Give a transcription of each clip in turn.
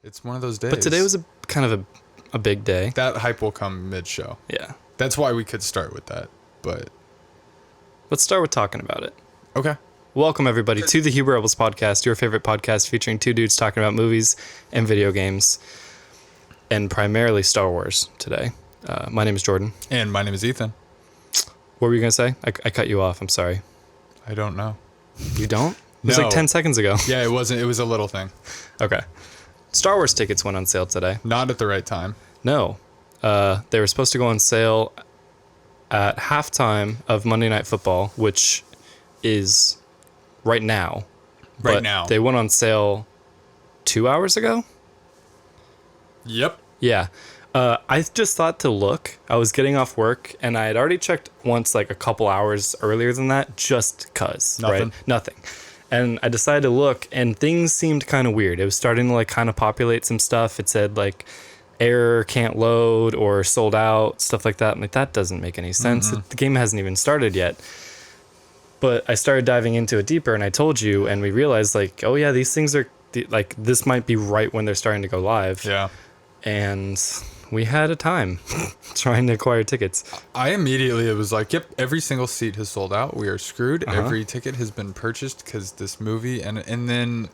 It's one of those days. But today was a big day. That hype will come mid-show. Yeah. That's why we could start with that. But Let's start with talking about it. okay. Welcome, everybody, to the Huber Rebels podcast, your favorite podcast featuring two dudes talking about movies and video games, and primarily Star Wars today. My name is Jordan. And my name is Ethan. What were you going to say? I cut you off. I'm sorry. I don't know. You don't? It was No. like 10 seconds ago. Yeah, it wasn't. It was a little thing. Okay. Star Wars tickets went on sale today. Not at the right time. No. They were supposed to go on sale at halftime of Monday Night Football, which is right now. Right But now. They went on sale 2 hours ago? Yep. Yeah. I just thought to look. I was getting off work, and I had already checked once, like a couple hours earlier than that, just cause. Nothing. Right? Nothing. And I decided to look, and things seemed kind of weird. It was starting to like kind of populate some stuff. It said like error, can't load, or sold out, stuff like that. I'm like, that doesn't make any sense. Mm-hmm. The game hasn't even started yet. But I started diving into it deeper, and I told you, and we realized like, oh yeah, these things are like, this might be right when they're starting to go live. Yeah. And we had a time trying to acquire tickets. It was like, yep, every single seat has sold out. We are screwed. Uh-huh. Every ticket has been purchased because this movie, and then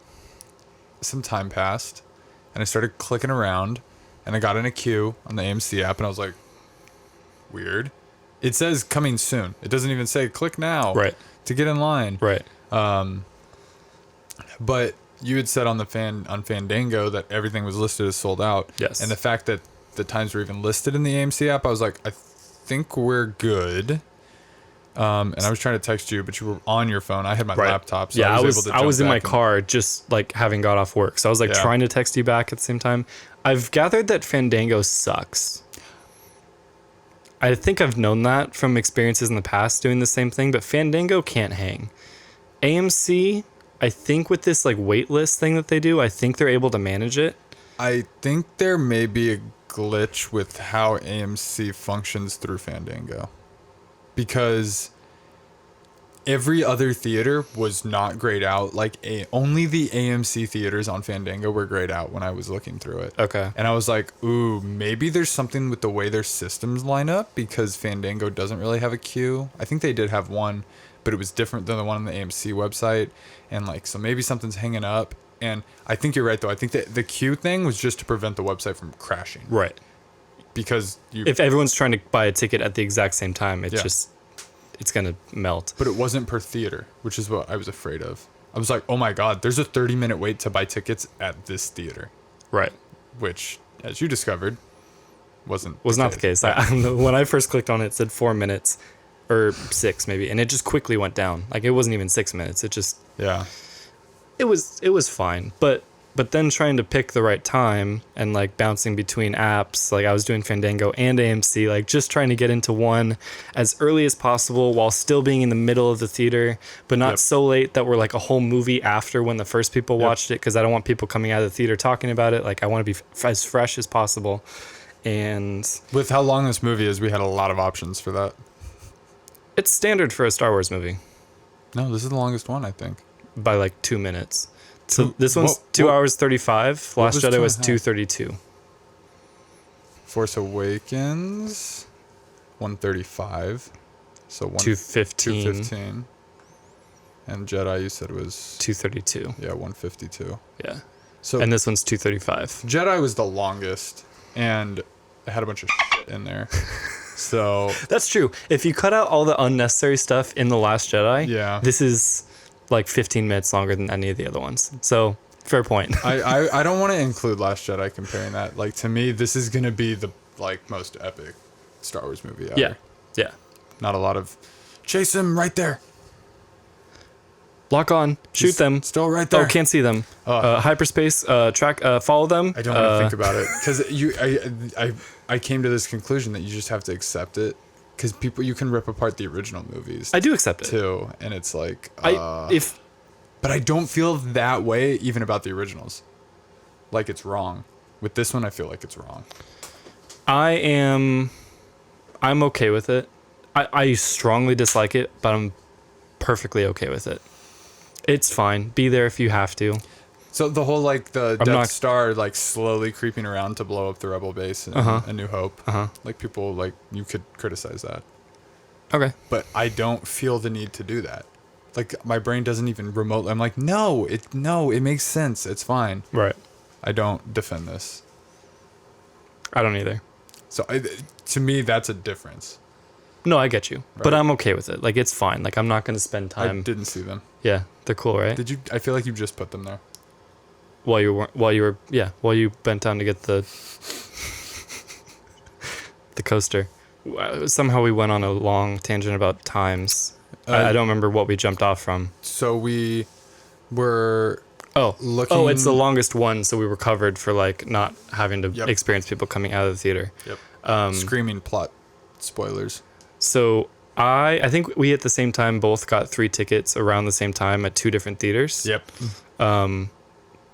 some time passed, and I started clicking around, and I got in a queue on the AMC app, and I was like, weird. It says coming soon. It doesn't even say click now Right. to get in line. Right. But you had said on Fandango that everything was listed as sold out. Yes. And the fact that the times were even listed in the AMC app, I was like, I think we're good. And I was trying to text you, but you were on your phone. I had my laptop, so yeah, I was able to I was jump in my back and- car just like having got off work. So I was like Yeah. trying to text you back at the same time. I've gathered that Fandango sucks. I think I've known that from experiences in the past doing the same thing, but Fandango can't hang. AMC, I think with this like wait list thing that they do, I think they're able to manage it. I think there may be a glitch with how AMC functions through Fandango, because every other theater was not grayed out. Like only the AMC theaters on Fandango were grayed out when I was looking through it. Okay. And I was like, ooh, maybe there's something with the way their systems line up, because Fandango doesn't really have a queue. I think they did have one, but it was different than the one on the AMC website. And like, so maybe something's hanging up. And I think you're right, though. I think that the queue thing was just to prevent the website from crashing. Right. Because If everyone's trying to buy a ticket at the exact same time, it's going to melt. But it wasn't per theater, which is what I was afraid of. I was like, oh my God, there's a 30-minute wait to buy tickets at this theater. Right. Which, as you discovered, was not the case. When I first clicked on it, it said 4 minutes or 6 maybe, and it just quickly went down. Like it wasn't even 6 minutes. It just it was fine. But then trying to pick the right time and like bouncing between apps, like I was doing Fandango and AMC, like just trying to get into one as early as possible while still being in the middle of the theater, but not so late that we're like a whole movie after when the first people watched it, because I don't want people coming out of the theater talking about it. Like I want to be as fresh as possible. And with how long this movie is, we had a lot of options for that. it's standard for a Star Wars movie No, this is the longest one, I think. by like 2 minutes. So this one's 2 hours 35. Last was Jedi was 2.5? 2:32. Force Awakens, 135. So 2:15. 215. And Jedi, you said was 2:32. 152. Yeah. So And this one's 2:35. Jedi was the longest, and it had a bunch of shit in there. So That's true. If you cut out all the unnecessary stuff in The Last Jedi, this is like 15 minutes longer than any of the other ones. So, fair point. I don't want to include Last Jedi comparing that. Like, to me, this is going to be the like most epic Star Wars movie ever. Yeah. Yeah. Not a lot of chase him right there. Lock on. Shoot He's them. still right there. Oh, can't see them. Hyperspace. Track. Follow them. I don't want to think about it, because I came to this conclusion that you just have to accept it, because you can rip apart the original movies. I do accept it. too, and it's like but I don't feel that way even about the originals. Like it's wrong. With this one, I feel like it's wrong. I'm okay with it. I strongly dislike it, but I'm perfectly okay with it. It's fine. Be there if you have to. So the whole like the I'm Death not- Star like slowly creeping around to blow up the Rebel base in A New Hope. Like people like you could criticize that, Okay. but I don't feel the need to do that. Like my brain doesn't even remotely. I'm like, no, it makes sense. It's fine. Right. I don't defend this. I don't either. So to me, that's a difference. No, I get you, Right. but I'm okay with it. Like it's fine. Like I'm not going to spend I time. didn't see them. Yeah, they're cool, right? Did you? I feel like you just put them there. While you bent down to get the coaster. Somehow we went on a long tangent about times. I don't remember what we jumped off from. So we were looking. Oh, it's the longest one, so we were covered for like not having to Yep. experience people coming out of the theater. Yep. Screaming plot spoilers. So I think we at the same time both got 3 tickets around the same time at 2 different theaters. Yep.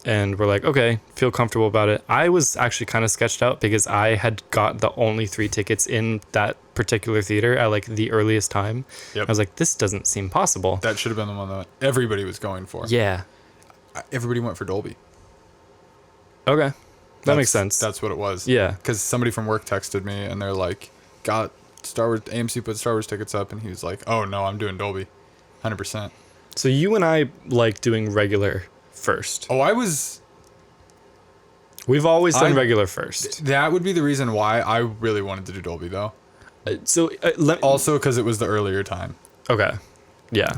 And we're like, okay, feel comfortable about it. I was actually kind of sketched out because I had got the only 3 tickets in that particular theater at like the earliest time. Yep. I was like, this doesn't seem possible. That should have been the one that everybody was going for. Yeah. Everybody went for Dolby. Okay. That makes sense. That's what it was. Yeah. Because somebody from work texted me and they're like, got Star Wars, AMC put Star Wars tickets up. And he was like, oh no, I'm doing Dolby. 100%. So you and I like doing regular first. Oh, We've always done regular first. That would be the reason why I really wanted to do Dolby though. Also, because it was the earlier time. Okay. Yeah.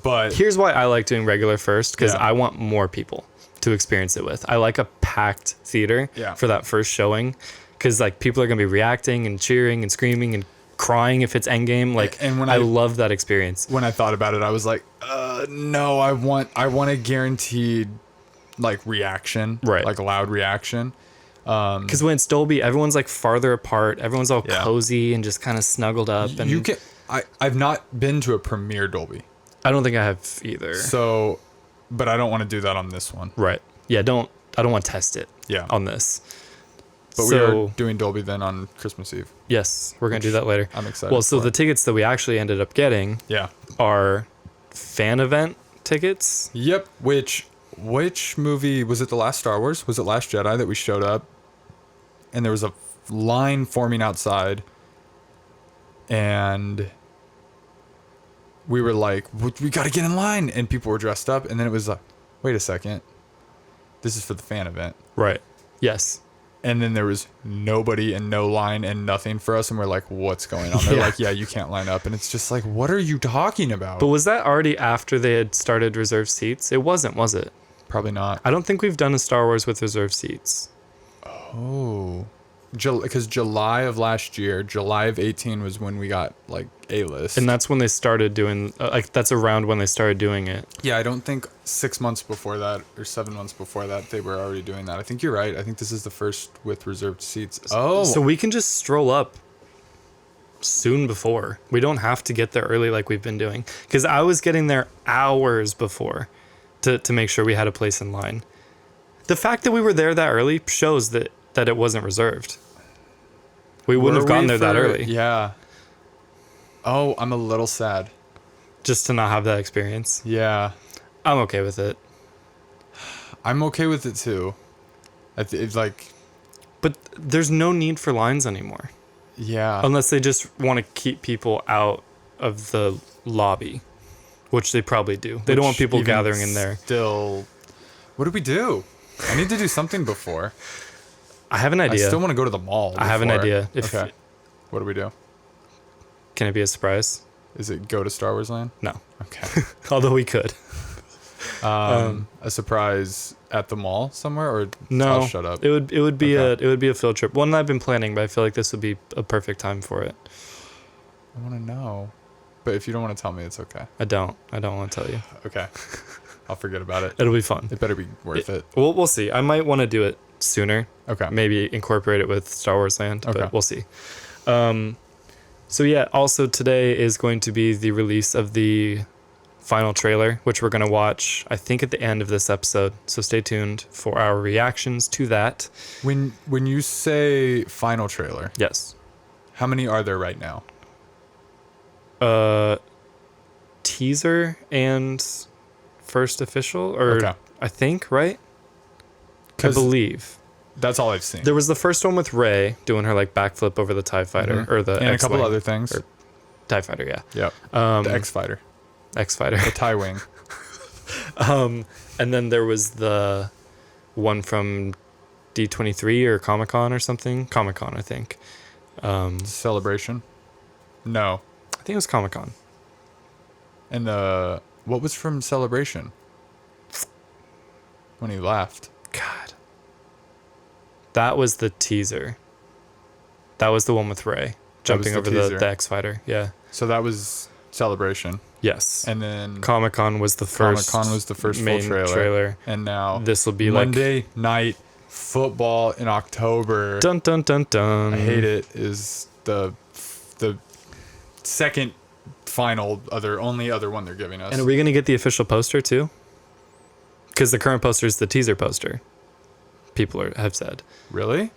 But Here's why I like doing regular first, because Yeah. I want more people to experience it with. I like a packed theater Yeah. for that first showing, because like people are gonna be reacting and cheering and screaming and crying if it's Endgame. Like, And when I I- love that experience. when I thought about it, I was like, no, I want a guaranteed like reaction, Right. Like a loud reaction. Because when it's Dolby, everyone's like farther apart. Everyone's all Yeah. cozy and just kind of snuggled up. And You can. I've not been to a premiere Dolby, I don't think I have either. so, but I don't want to do that on this one. Right. Yeah. I don't want to test it. Yeah. On this. But we are doing Dolby then on Christmas Eve. Yes, we're gonna do that later. I'm excited. Well, so for. the tickets that we actually ended up getting Yeah. are fan event tickets. Yep. Which movie was it? The last Star Wars? Was it Last Jedi that we showed up? And there was a line forming outside, and we were like, "We got to get in line!" And people were dressed up, and then it was like, "Wait a second, this is for the fan event." Right. Yes. And then there was nobody and no line and nothing for us, and we're like, "What's going on?" They're Yeah. like, "Yeah, you can't line up," and it's just like, "What are you talking about?" But was that already after they had started reserved seats? It wasn't, was it? Probably not. I don't think we've done a Star Wars with reserved seats. Oh, because July of last year, July of 18 was when we got like A-list. And that's when they started doing, like, that's around when they started doing it. Yeah, I don't think 6 months before that or 7 months before that they were already doing that. I think you're right. I think this is the first with reserved seats. Oh, So we can just stroll up soon before. We don't have to get there early like we've been doing. Because I was getting there hours before to make sure we had a place in line. The fact that we were there that early shows that it wasn't reserved. We wouldn't have gotten there that early. Yeah. Oh, I'm a little sad. Just to not have that experience. Yeah, I'm okay with it. I'm okay with it too. It's like, But there's no need for lines anymore. yeah. Unless they just want to keep people out of the lobby, which they probably do. They don't want Which people even gathering in there. Still, what do we do? I need to do something before. I have an idea. I still want to go to the mall. I have an before. idea. Okay. What do we do? Can it be a surprise? Is it go to Star Wars Land? No. Okay. Although we could. A surprise at the mall somewhere, or No. I'll shut up. It would be Okay. a field trip. One that I've been planning, but I feel like this would be a perfect time for it. I want to know, but if you don't want to tell me, it's okay. I don't want to tell you. Okay. I'll forget about it. It'll be fun. It better be worth it. We'll see. I might want to do it sooner. Okay. Maybe incorporate it with Star Wars Land, Okay. but we'll see. So yeah, also today is going to be the release of the final trailer, which we're going to watch, I think, at the end of this episode. So stay tuned for our reactions to that. When you say final trailer, Yes. how many are there right now? Teaser and first official, or Okay. I think, right? I believe. That's all I've seen. There was the first one with Rey doing her like backflip over the TIE fighter or the and X-Wing, a couple other things. or TIE fighter, yeah. Yep. The X-Fighter. X-Fighter. The TIE Wing. And then there was the one from D23 or Comic-Con or something. Comic-Con, I think. Celebration? No. I think it was Comic-Con. And what was from Celebration? When he laughed. God. That was the teaser. That was the one with Rey jumping over the X-Fighter. Yeah. So that was Celebration. Yes. And then Comic-Con was the first. Comic-Con was the first main full trailer. And now this will be Monday Night Football in October. Dun dun dun dun. I hate it. Is the second final only other one they're giving us. And are we gonna get the official poster too? Because the current poster is the teaser poster. People have said. Really?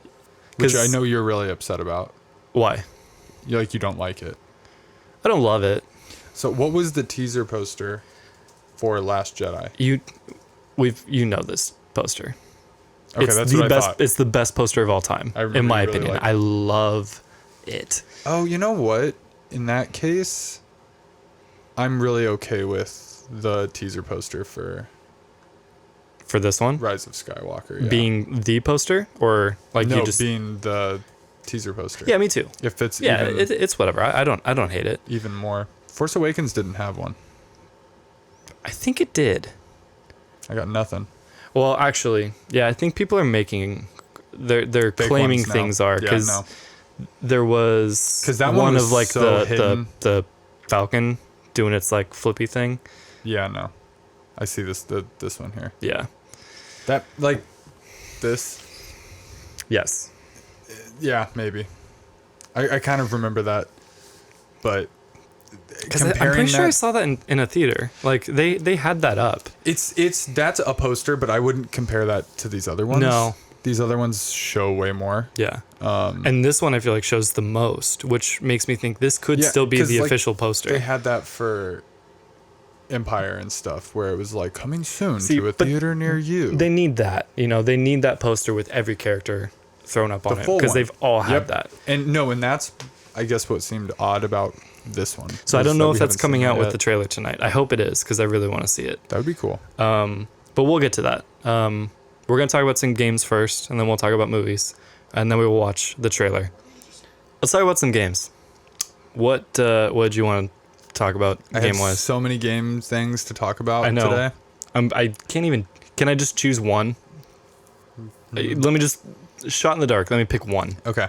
Which I know you're really upset about. Why? You don't like it. I don't love it. So what was the teaser poster for Last Jedi? You know this poster. Okay, it's that's the what best. I thought. It's the best poster of all time, in my opinion. I love it. Oh, you know what? In that case, I'm really okay with the teaser poster for this one, Rise of Skywalker. Yeah. Being the poster, or like no, you just being the teaser poster. Yeah, me too. If it's it's whatever. I don't hate it. Even more. Force Awakens didn't have one. I think it did. I got nothing. Well, actually, yeah, I think people are making they're claiming things are because there was that one was of like so the Falcon doing its like flippy thing. Yeah, no, I see this one here. Yeah, that like this. Yes. Yeah, maybe. I kind of remember that, but because I'm pretty sure I saw that in a theater. Like they had that up. That's a poster, but I wouldn't compare that to these other ones. No, these other ones show way more. Yeah. And this one I feel like shows the most, which makes me think this could still be the official poster. They had that for Empire and stuff, where it was like coming soon to a theater near you. They need that. They need that poster with every character thrown up on it because they've all had that. And that's, I guess, what seemed odd about this one. So I don't know if that's coming out with the trailer tonight. I hope it is because I really want to see it. That would be cool. But we'll get to that. We're going to talk about some games first, and then we'll talk about movies, and then we will watch the trailer. Let's talk about some games. What did you want to talk about game-wise? So many game things to talk about today. I can't even... Can I just choose one? Let me just... Shot in the dark. Let me pick one. Okay.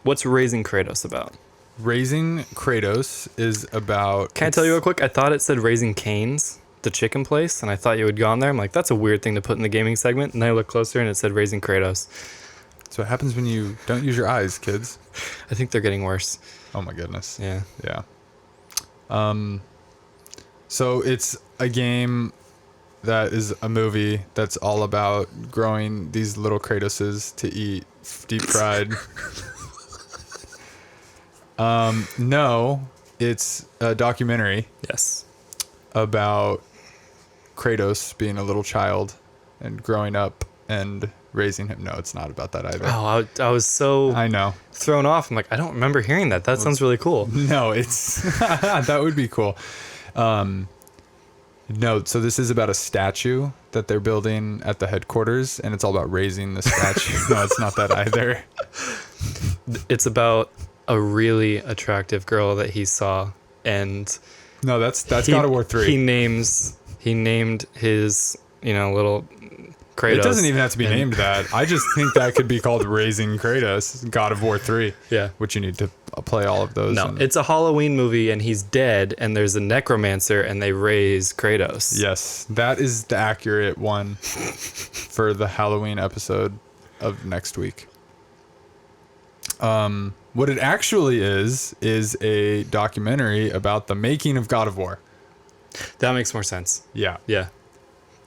What's Raising Kratos about? Raising Kratos is about... Can I tell you real quick? I thought it said Raising Cane's, the chicken place, and I thought you had gone there. I'm like, that's a weird thing to put in the gaming segment. And then I looked closer, and it said Raising Kratos. That's what happens when you don't use your eyes, kids. I think they're getting worse. Oh, my goodness. Yeah. Yeah. So it's a game that is a movie that's all about growing these little Kratoses to eat deep fried. No, it's a documentary. Yes. About Kratos being a little child and growing up and raising him. No, it's not about that either. Oh, I was so thrown off. I'm like, I don't remember hearing that. That sounds really cool. No, it's that would be cool. No, so this is about a statue that they're building at the headquarters, and it's all about raising the statue. No, it's not that either. It's about a really attractive girl that he saw, and no, that's God of War 3. He named his little Kratos. It doesn't even have to be named that. I just think that could be called Raising Kratos, God of War 3. Yeah, which you need to play all of those. No, it's a Halloween movie, and he's dead, and there's a necromancer, and they raise Kratos. Yes, that is the accurate one for the Halloween episode of next week. What it actually is a documentary about the making of God of War. That makes more sense. Yeah. Yeah.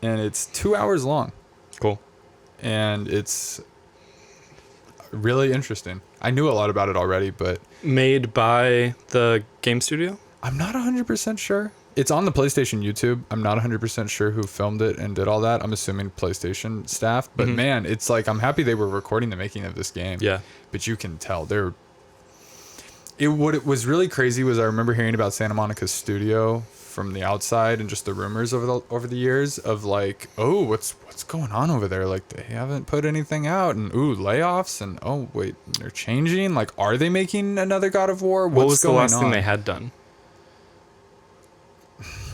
And it's 2 hours long. Cool. And it's really interesting. I knew a lot about it already, but... Made by the game studio? I'm not 100% sure. It's on the PlayStation YouTube. I'm not 100% sure who filmed it and did all that. I'm assuming PlayStation staff. But man, it's like, I'm happy they were recording the making of this game. Yeah. But you can tell what it was really crazy was I remember hearing about Santa Monica's studio from the outside and just the rumors over the years of like, oh, what's going on over there? Like, they haven't put anything out, and layoffs, and oh wait, they're changing. Like, are they making another God of War? What was the last thing they had done?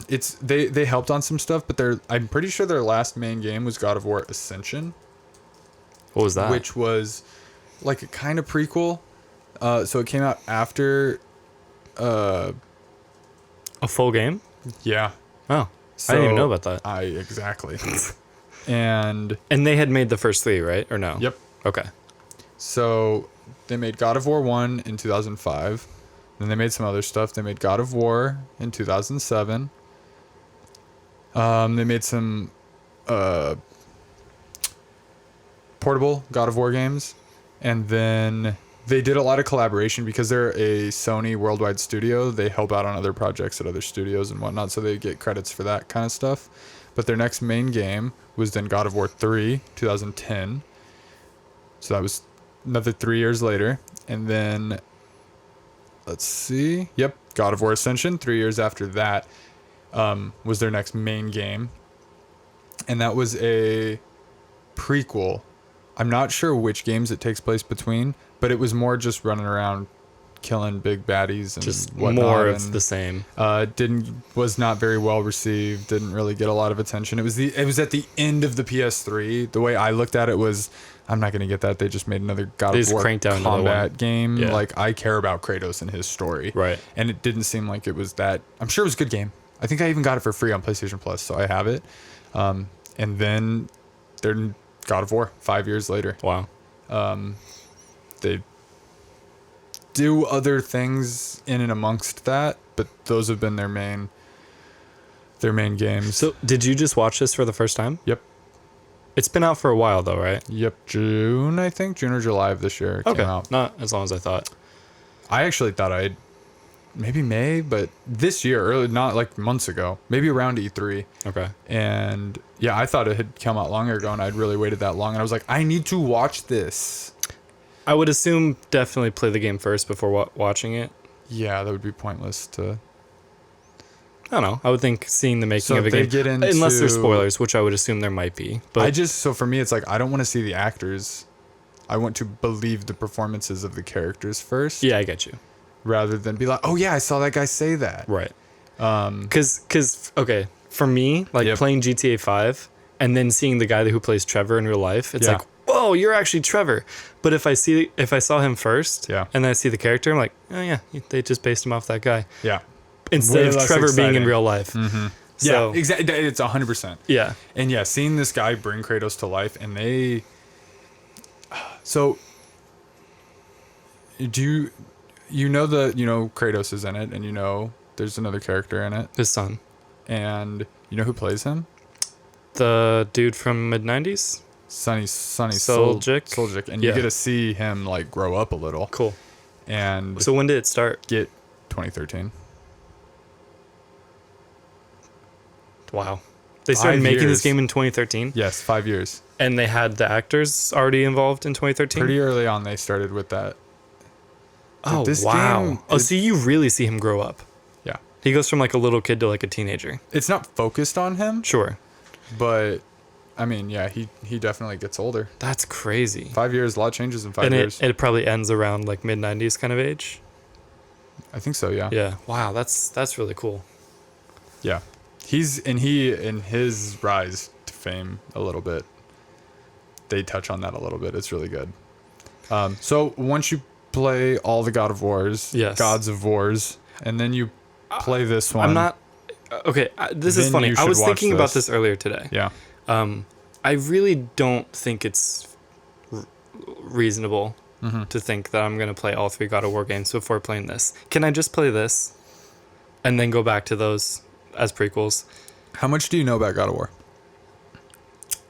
It's they helped on some stuff, but I'm pretty sure their last main game was God of War Ascension. What was that? Which was like a kind of prequel. So it came out after a full game? Yeah. Oh. So I didn't even know about that. Exactly. And they had made the first 3, right? Or no? Yep. Okay. So they made God of War 1 in 2005. Then they made some other stuff. They made God of War in 2007. They made some portable God of War games. And then they did a lot of collaboration because they're a Sony worldwide studio. They help out on other projects at other studios and whatnot, so they get credits for that kind of stuff. But their next main game was then God of War 3, 2010. So that was another 3 years later. And then, let's see. Yep, God of War Ascension, 3 years after that, was their next main game. And that was a prequel. I'm not sure which games it takes place between, but it was more just running around killing big baddies and just whatnot, more of the same. Was not very well received, didn't really get a lot of attention. It was at the end of the PS3. The way I looked at it was, I'm not going to get that. They just made another God of War combat game. Yeah. Like, I care about Kratos and his story. Right. And it didn't seem like it was that. I'm sure it was a good game. I think I even got it for free on PlayStation Plus, so I have it. And then they're God of War 5 years later. Wow. They do other things in and amongst that, but those have been their main games. So did you just watch this for the first time? Yep. It's been out for a while though, right? Yep. June, I think. June or July of this year it came out. Not as long as I thought. I actually thought maybe May, but this year, early, not like months ago, maybe around E3. Okay. And yeah, I thought it had come out longer ago, and I'd really waited that long, and I was like, I need to watch this. I would assume definitely play the game first before watching it. Yeah, that would be pointless to. I don't know. I would think seeing the making of a game, get unless there's spoilers, which I would assume there might be. But so for me, it's like, I don't want to see the actors. I want to believe the performances of the characters first. Yeah, I get you. Rather than be like, oh yeah, I saw that guy say that. Right. Because okay, for me, like playing GTA 5 and then seeing the guy who plays Trevor in real life, it's like, whoa, you're actually Trevor. But if I saw him first, and then I see the character, I'm like, oh yeah, they just based him off that guy. Yeah. Instead of Trevor being in real life. Mm-hmm. So, yeah, exactly. It's 100%. Yeah. And yeah, seeing this guy bring Kratos to life, and so do you know Kratos is in it, and there's another character in it, his son, and you know who plays him? The dude from mid-90s, Sonny Suljic, and you get to see him like grow up a little. Cool. And so when did it start? 2013. Wow. They started making this game in 2013? Yes, 5 years. And they had the actors already involved in 2013? Pretty early on they started with that. Oh, wow. So you really see him grow up. Yeah. He goes from like a little kid to like a teenager. It's not focused on him. Sure. But, I mean, yeah, he definitely gets older. That's crazy. 5 years, a lot changes in 5 years. And it probably ends around like mid-90s kind of age? I think so, yeah. Yeah. Wow, that's really cool. Yeah. He in his rise to fame a little bit. They touch on that a little bit. It's really good. So once you play all the God of Wars, Gods of Wars, and then you play this one. I'm not okay. This is funny. I was thinking about this earlier today. Yeah. I really don't think it's reasonable to think that I'm going to play all 3 God of War games before playing this. Can I just play this and then go back to those as prequels? How much do you know about God of War?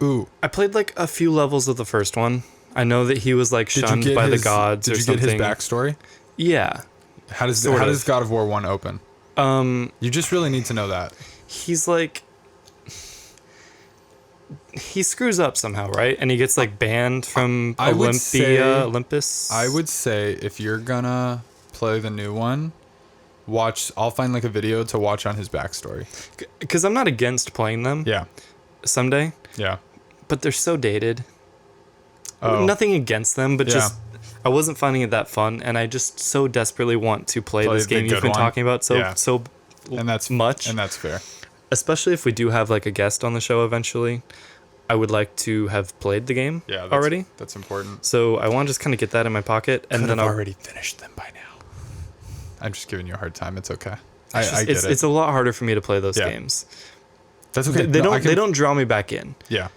Ooh. I played like a few levels of the first one. I know that he was like shunned by the gods or something. Did you get his backstory? Yeah. How does God of War 1 open? You just really need to know that. He's like, he screws up somehow, right? And he gets like banned from Olympus. I would say if you're gonna play the new one, I'll find like a video to watch on his backstory. Because I'm not against playing them. Yeah. Someday. Yeah. But they're so dated. Oh. Nothing against them, but just I wasn't finding it that fun, and I just so desperately want to play this game you've been talking about and that's much. And that's fair. Especially if we do have like a guest on the show eventually. I would like to have played the game already. That's important. So I want to just kind of get that in my pocket, and then I'll already finished them by now. I'm just giving you a hard time. It's okay. I get it. It's a lot harder for me to play those games. That's okay. They don't draw me back in. Yeah.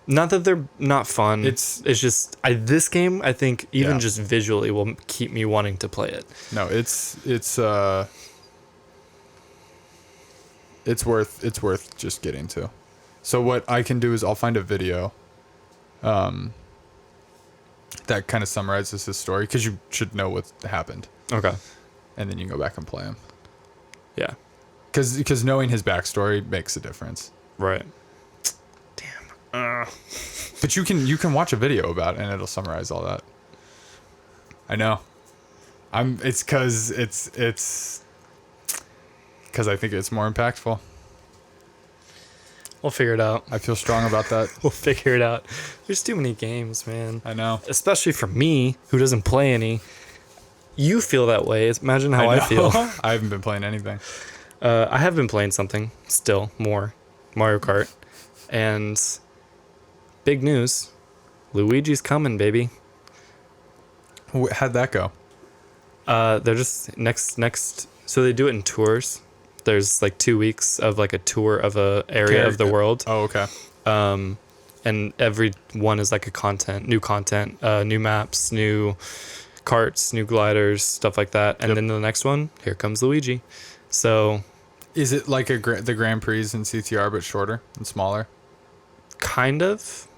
Not that they're not fun. It's just this game, I think, even just visually will keep me wanting to play it. No, it's worth just getting to. So what I can do is I'll find a video that kind of summarizes his story, because you should know what happened. Okay. And then you can go back and play him. Yeah. Because knowing his backstory makes a difference. Right. But you can watch a video about it and it'll summarize all that. I know. It's because I think it's more impactful. We'll figure it out. I feel strong about that. We'll figure it out. There's too many games, man. I know. Especially for me, who doesn't play any. You feel that way. Imagine how I feel. I haven't been playing anything. I have been playing something still more. Mario Kart. And big news. Luigi's coming, baby. How'd that go? They're just next. So they do it in tours. There's like 2 weeks of like a tour of a area of the world. Oh, okay. And every one is like new content, new maps, new carts, new gliders, stuff like that. And then the next one, here comes Luigi. So, is it like the Grand Prix in CTR but shorter and smaller? Kind of.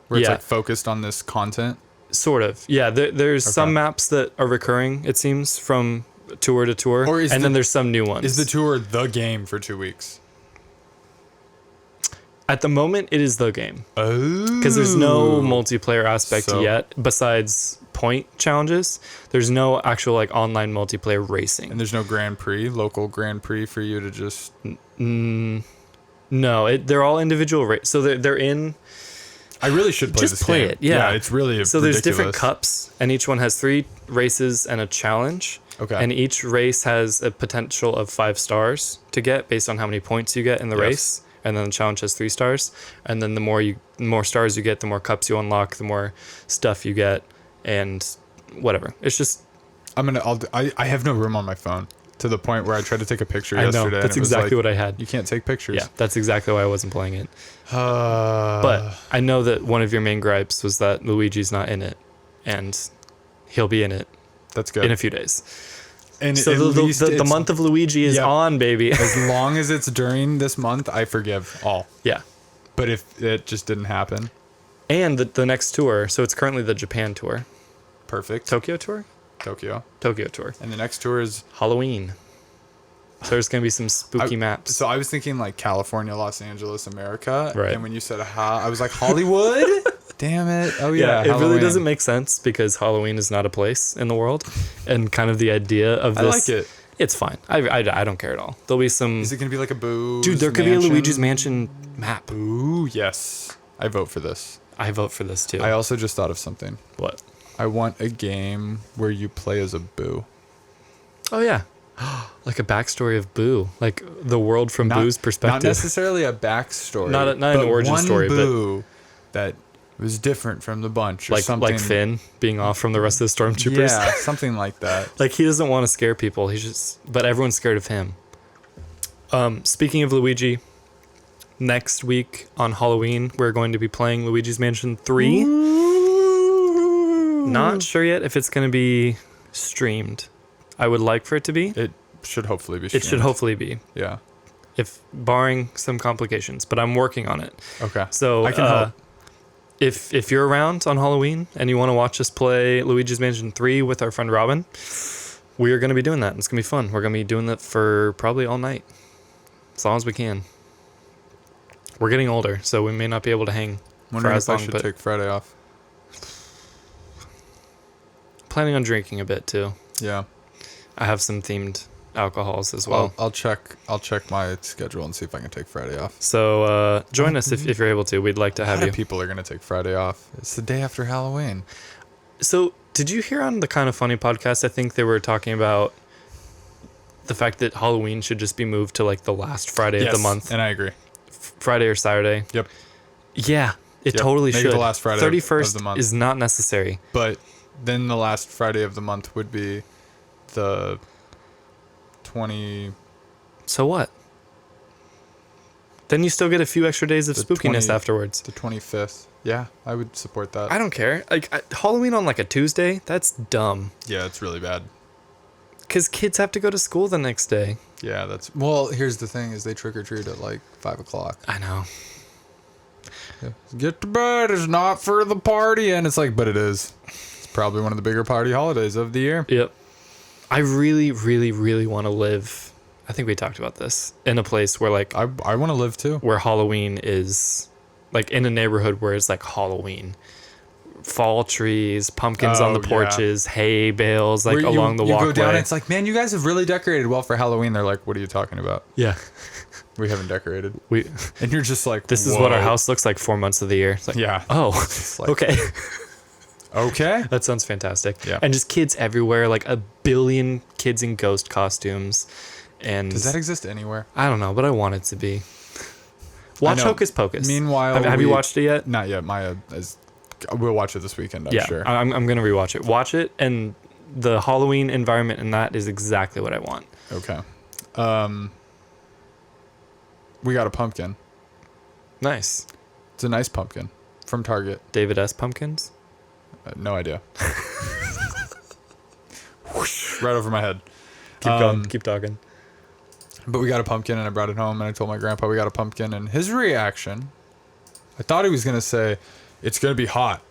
Where it's like focused on this content. Sort of. Yeah. There's some maps that are recurring. It seems from tour to tour, then there's some new ones. Is the tour the game for 2 weeks? At the moment, it is the game. Oh. Because there's no multiplayer aspect yet, besides point challenges. There's no actual like online multiplayer racing. And there's no local Grand Prix for you to just... No, they're all individual so they're in... I really should play this play game. It, yeah. It's really So there's different cups, and each one has 3 races and a challenge. Okay. And each race has a potential of 5 stars to get based on how many points you get in the race. And then the challenge has 3 stars. And then the more stars you get, the more cups you unlock, the more stuff you get, and whatever. It's just... I have no room on my phone, to the point where I tried to take a picture yesterday. I know, that's exactly what I had. You can't take pictures. Yeah, that's exactly why I wasn't playing it. But I know that one of your main gripes was that Luigi's not in it, and he'll be in it. That's good. In a few days. And so the month of Luigi is on, baby. As long as it's during this month, I forgive all. Yeah. But if it just didn't happen. And the next tour, so it's currently the Japan tour. Perfect. Tokyo tour? Tokyo tour. And the next tour is Halloween. So there's going to be some spooky maps. So I was thinking like California, Los Angeles, America. Right. And when you said I was like, Hollywood? Damn it. Oh, yeah. It really doesn't make sense because Halloween is not a place in the world. And kind of the idea of this. I like it. It's fine. I don't care at all. There'll be some... Is it going to be like a Boo's Dude, there could be a Luigi's Mansion map. Ooh, yes. I vote for this. I vote for this too. I also just thought of something. What? I want a game where you play as a Boo. Oh, yeah. Like a backstory of Boo. Like the world from Boo's perspective. Not necessarily a backstory. Not an origin story, Boo that was different from the bunch. Or something. Like Finn being off from the rest of the stormtroopers. Yeah, something like that. Like he doesn't want to scare people. But everyone's scared of him. Speaking of Luigi, next week on Halloween, we're going to be playing Luigi's Mansion 3. Ooh. Not sure yet if it's going to be streamed. I would like for it to be. It should hopefully be streamed. It should hopefully be. Yeah. If barring some complications, but I'm working on it. Okay. So I can help. If you're around on Halloween and you want to watch us play Luigi's Mansion 3 with our friend Robin, we are going to be doing that. It's going to be fun. We're going to be doing that for probably all night, as long as we can. We're getting older, so we may not be able to hang for as long. I should take Friday off. Planning on drinking a bit too. Yeah. I have some themed alcohols as well. I'll check my schedule and see if I can take Friday off. So join us if you're able to. We'd like to have you. People are going to take Friday off. It's the day after Halloween. So did you hear on the Kind of Funny podcast, I think they were talking about the fact that Halloween should just be moved to like the last Friday of the month. And I agree. Friday or Saturday. Yep. Yeah, it totally Make should. it the last Friday 31st of the month is not necessary. But then the last Friday of the month would be the 20... So what? Then you still get a few extra days of spookiness afterwards. The 25th. Yeah, I would support that. I don't care. Like Halloween on like a Tuesday, that's dumb. Yeah, it's really bad. Because kids have to go to school the next day. Yeah, that's... Well, here's the thing, is they trick-or-treat at like 5 o'clock. I know. Yeah. Get to bed, it's not for the party. And it's like, but it is. It's probably one of the bigger party holidays of the year. Yep. I really, really, really want to live... I think we talked about this. In a place where like... I want to live too. Where Halloween is... Like in a neighborhood where it's like Halloween. Fall trees, pumpkins on the porches, hay bales like along the walkway. You go down and it's like, man, you guys have really decorated well for Halloween. They're like, what are you talking about? Yeah. We haven't decorated. And you're just like, this is what our house looks like 4 months of the year. It's like, yeah. Oh, like, okay. Okay. That sounds fantastic. Yeah. And just kids everywhere, like a billion kids in ghost costumes. And does that exist anywhere? I don't know, but I want it to be. Watch Hocus Pocus. Meanwhile, have you watched it yet? Not yet. Maya we'll watch it this weekend, I'm sure. I'm going to rewatch it. Watch it, and the Halloween environment in that is exactly what I want. Okay. We got a pumpkin. Nice. It's a nice pumpkin from Target. David S. Pumpkins? No idea. Whoosh, right over my head. Keep going. Keep talking. But we got a pumpkin, and I brought it home, and I told my grandpa we got a pumpkin, and his reaction, I thought he was going to say, it's going to be hot.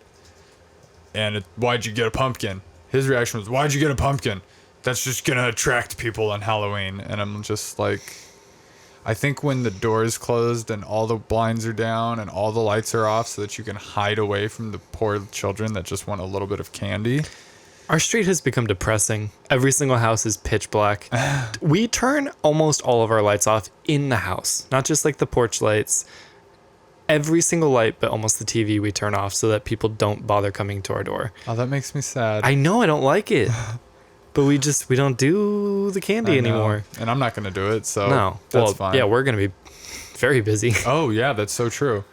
And why'd you get a pumpkin? His reaction was, why'd you get a pumpkin? That's just going to attract people on Halloween. And I'm just like, I think when the door is closed and all the blinds are down and all the lights are off so that you can hide away from the poor children that just want a little bit of candy. Our street has become depressing. Every single house is pitch black. We turn almost all of our lights off in the house, not just like the porch lights. Every single light, but almost the TV we turn off so that people don't bother coming to our door. Oh, that makes me sad. I know, I don't like it. But we don't do the candy anymore. And I'm not going to do it, so no. That's fine. Yeah, we're going to be very busy. Oh, yeah, that's so true.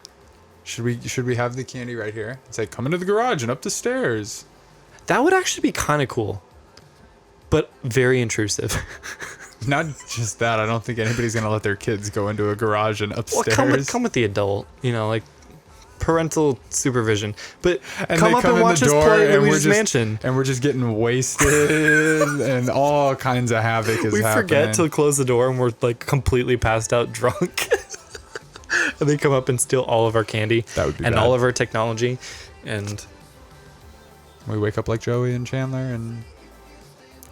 Should we have the candy right here? It's like, come into the garage and up the stairs. That would actually be kind of cool. But very intrusive. Not just that. I don't think anybody's going to let their kids go into a garage and upstairs. Well, come with the adult, like parental supervision. But and come up and watch us play Luigi's Mansion. And we're just getting wasted and all kinds of havoc is happening. We forget to close the door and we're like completely passed out drunk. And they come up and steal all of our candy. That would be and bad. All of our technology. And we wake up like Joey and Chandler and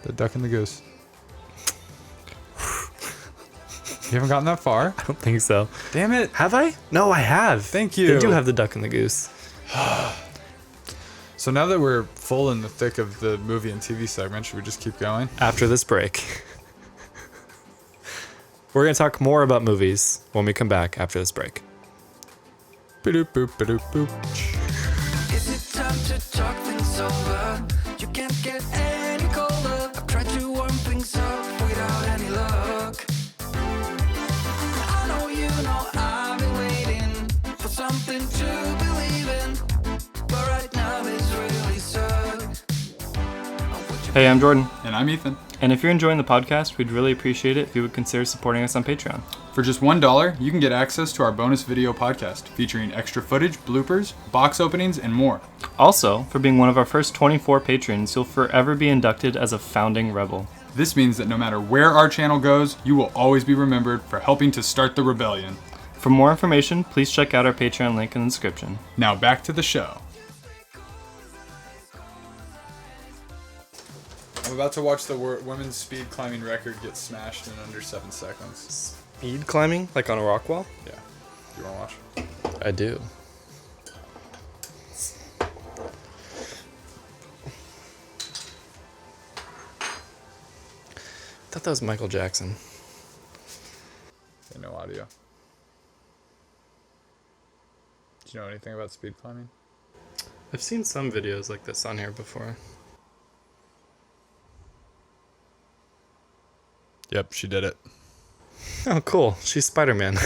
the duck and the goose. You haven't gotten that far? I don't think so. Damn it. Have I? No, I have. Thank you. They do have the duck and the goose. So now that we're full in the thick of the movie and TV segment, should we just keep going? After this break. We're going to talk more about movies when we come back after this break. Ba-doop, boop, ba-doop, boop. Is it time to talk things over? You can't get any colder. I've tried to warm things up without any luck. I know you know I've been waiting for something to believe in, but right now this really sucks. Hey, I'm Jordan. And I'm Ethan. And if you're enjoying the podcast, we'd really appreciate it if you would consider supporting us on Patreon. For just $1, you can get access to our bonus video podcast featuring extra footage, bloopers, box openings, and more. Also, for being one of our first 24 patrons, you'll forever be inducted as a founding rebel. This means that no matter where our channel goes, you will always be remembered for helping to start the rebellion. For more information, please check out our Patreon link in the description. Now back to the show. I'm about to watch the women's speed climbing record get smashed in under 7 seconds. Speed climbing, like on a rock wall? Yeah. You want to watch? I do. I thought that was Michael Jackson. Okay, no audio. Do you know anything about speed climbing? I've seen some videos like this on here before. Yep, she did it. Oh, cool. She's Spider-Man.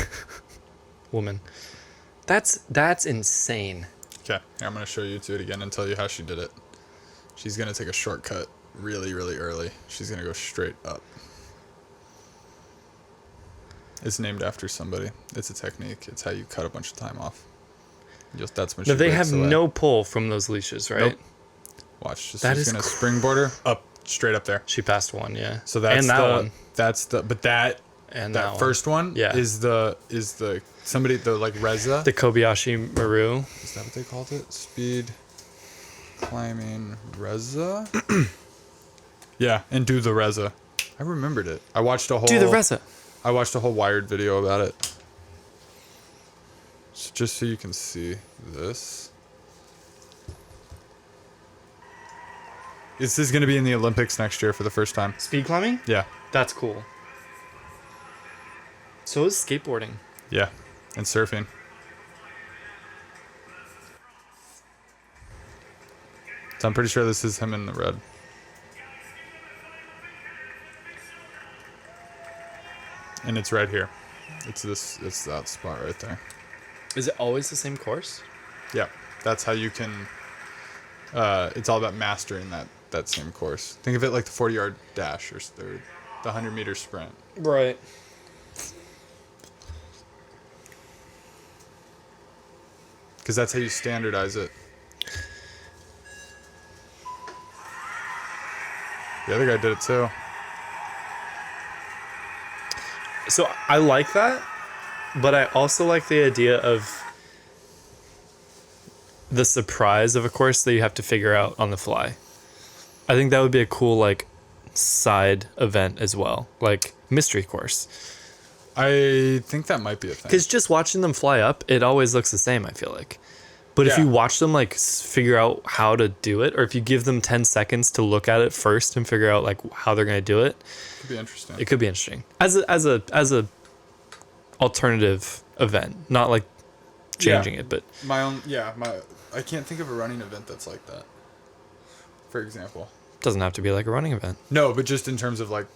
Woman. That's insane. Okay, I'm going to show you to it again and tell you how she did it. She's going to take a shortcut really, really early. She's going to go straight up. It's named after somebody. It's a technique. It's how you cut a bunch of time off. That's when she Now, they breaks have away. no pull from those leashes, right? Nope. Watch. Just, That she's is going to springboard her up, straight up there. She passed one, yeah. So that's and that the, one. That's the, but that, And that that first one Yeah. is the somebody, the like Reza. The Kobayashi Maru. Is that what they called it? Speed climbing Reza? Yeah, and do the Reza. I remembered it. I watched a whole Do the Reza. I watched a whole Wired video about it. So just so you can see this. This is going to be in the Olympics next year for the first time. Speed climbing? Yeah. That's cool. So is skateboarding. Yeah. And surfing. So I'm pretty sure this is him in the red. And it's right here. It's that spot right there. Is it always the same course? Yeah. That's how you can it's all about mastering that same course. Think of it like the 40-yard dash or the 100-meter sprint. Right. Because that's how you standardize it. The other guy did it too. So I like that, but I also like the idea of the surprise of a course that you have to figure out on the fly. I think that would be a cool like side event as well, like mystery course. I think that might be a thing. Because just watching them fly up, it always looks the same, I feel like. But if Yeah. you watch them like figure out how to do it, or if you give them 10 seconds to look at it first and figure out like how they're going to do it, Could be interesting. it could be interesting as a alternative event, not like changing it, but I can't think of a running event that's like that. For example. it doesn't have to be like a running event. No, but just in terms of like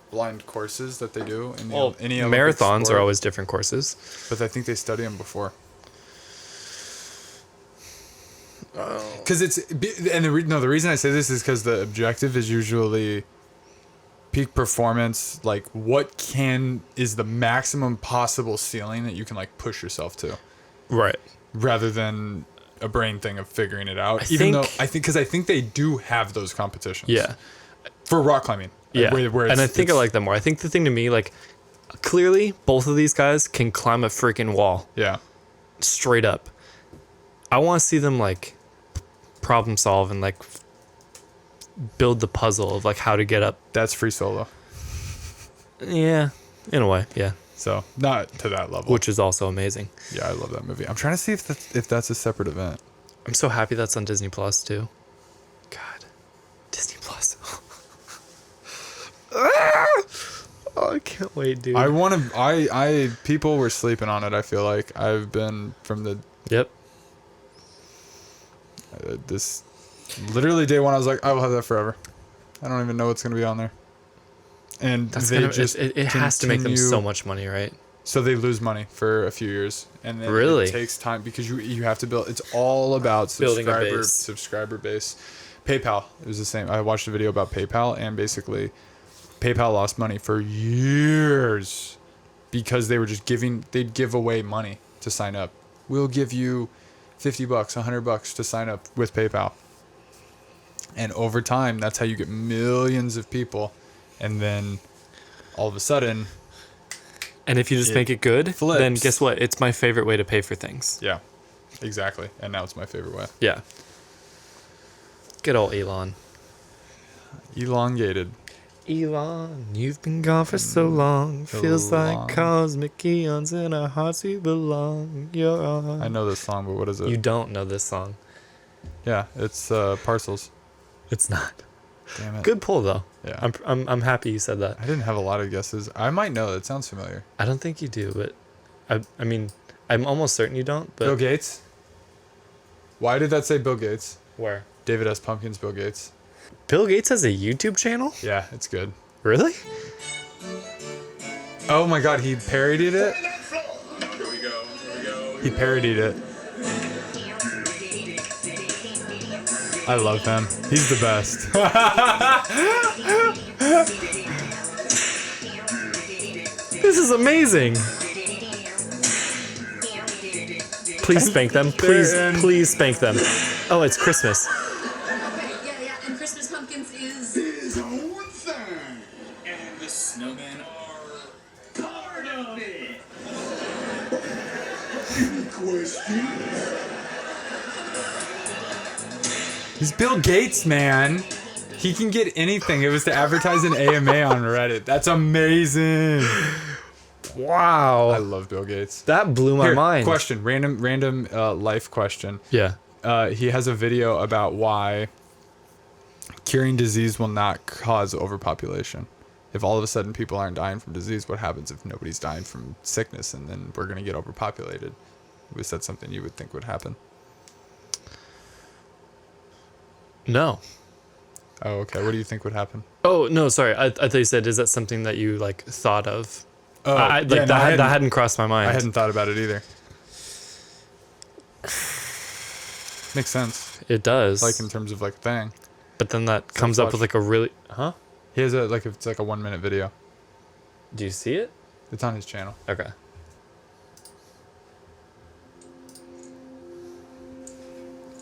blind courses that they do in any Olympic marathons sport. are always different courses. But I think they study them before. Because the reason I say this is because the objective is usually peak performance, like what is the maximum possible ceiling that you can like push yourself to, Right. rather than a brain thing of figuring it out. I think they do have those competitions. Yeah. For rock climbing. Yeah. Where and I think I like that more. I think the thing to me, like, clearly both of these guys can climb a freaking wall Yeah. straight up. I want to see them like problem solve and like build the puzzle of like how to get up. That's free solo. Yeah, in a way, yeah. So not to that level. Which is also amazing. Yeah, I love that movie. I'm trying to see if that's a separate event. I'm so happy that's on Disney Plus too. God, Disney Plus. Oh, I can't wait, dude. People were sleeping on it. I feel like I've been from the Yep. this literally day one. I was like, I will have that forever. I don't even know what's gonna be on there. And That's they just it has to make them so much money, right? So they lose money for a few years, and then Really? it takes time because you have to build. It's all about Building a base. subscriber base. PayPal, it was the same. I watched a video about PayPal, and basically, PayPal lost money for years because they were just they'd give away money to sign up. We'll give you $50, $100 to sign up with PayPal. And over time, that's how you get millions of people. And then all of a sudden, And if you just make it good, flips. then guess what? It's my favorite way to pay for things. yeah, exactly. And now it's my favorite way. Yeah. Good old Elon. Elongated. Elon, you've been gone for so long. Feels long. like cosmic eons in our hearts we belong. You're on. I know this song, but what is it? You don't know this song. Yeah, it's Parcels. It's not. Damn it. Good pull though. Yeah. I'm happy you said that. I didn't have a lot of guesses. I might know. It sounds familiar. I don't think you do, but I mean, I'm almost certain you don't. But Bill Gates? Why did that say Bill Gates? where? David S. Pumpkins, Bill Gates. Bill Gates has a YouTube channel? Yeah, it's good. Really? Oh my god, he parodied it? He parodied it. I love him. He's the best. This is amazing. Please spank them. Please spank them. Oh, it's Christmas. Yeah, and Christmas pumpkins is a good thing. And the snowmen are part of it. Any questions? He's Bill Gates, man. He can get anything. It was to advertise an AMA on Reddit. That's amazing. Wow. I love Bill Gates. That blew my mind. Question, random life question. Yeah. He has a video about why curing disease will not cause overpopulation. If all of a sudden people aren't dying from disease, what happens if nobody's dying from sickness and then we're going to get overpopulated? Was that something you would think would happen? No. Oh, okay. What do you think would happen? Oh, no, sorry. I thought you said, is that something that you, like, thought of? Oh, That hadn't crossed my mind. I hadn't thought about it either. Makes sense. It does. Like in terms of like thing. But then that comes up with, like, a really... Huh? He has it's like a 1 minute video. Do you see it? It's on his channel. Okay.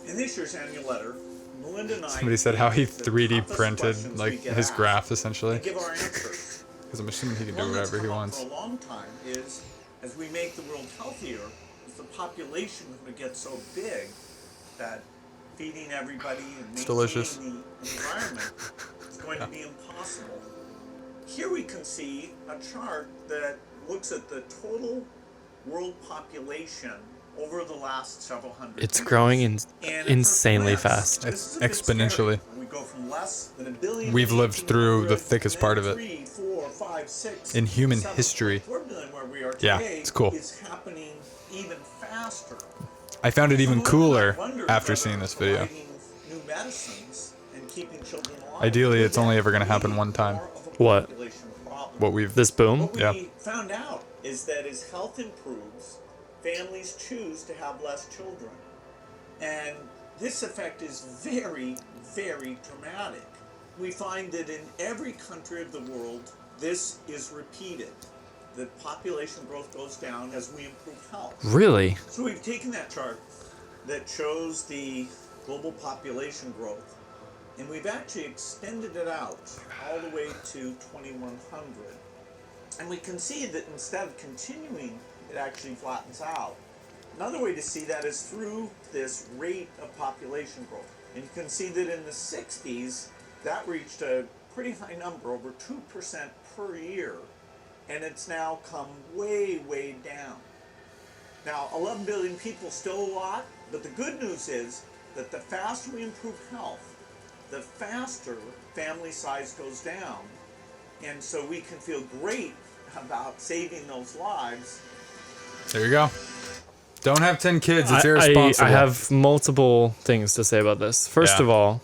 In this year's annual letter, Melinda and I... Somebody said how he the 3D toughest printed questions like we get his asked graph essentially. and give our answers. Because I'm assuming he can do One that's whatever he come up wants. for a long time is, as we make the world healthier, is the population going to get so big that feeding everybody and maintaining delicious. the environment is going to be impossible. Here we can see a chart that looks at the total world population over the last several hundred It's years. growing And at insanely first glance, fast. this is a bit Exponentially. scary. We go from less than a billion We've in lived through the 1800, thickest part of it. 3, 4, 5, 6, In human 7, history. 4 billion where we are Yeah, today it's cool. is happening even faster. I found it even Some women cooler might wonder after whether seeing this video. providing new medicines and keeping children alive Ideally, would it's only ever gonna happen be one time. more of a What? population problem. What we've This boom? What we Yeah. found out is that as health improves, families choose to have less children. And this effect is very, very dramatic. We find that in every country of the world, this is repeated. The population growth goes down as we improve health. Really? So we've taken that chart that shows the global population growth, and we've actually extended it out all the way to 2100. And we can see that instead of continuing, it actually flattens out. Another way to see that is through this rate of population growth. And you can see that in the 60s, that reached a pretty high number, over 2% per year. And it's now come way, way down. Now, 11 billion people still a lot, but the good news is that the faster we improve health, the faster family size goes down. And so we can feel great about saving those lives. There you go. Don't have 10 kids. It's irresponsible. I have multiple things to say about this. First Yeah. of all,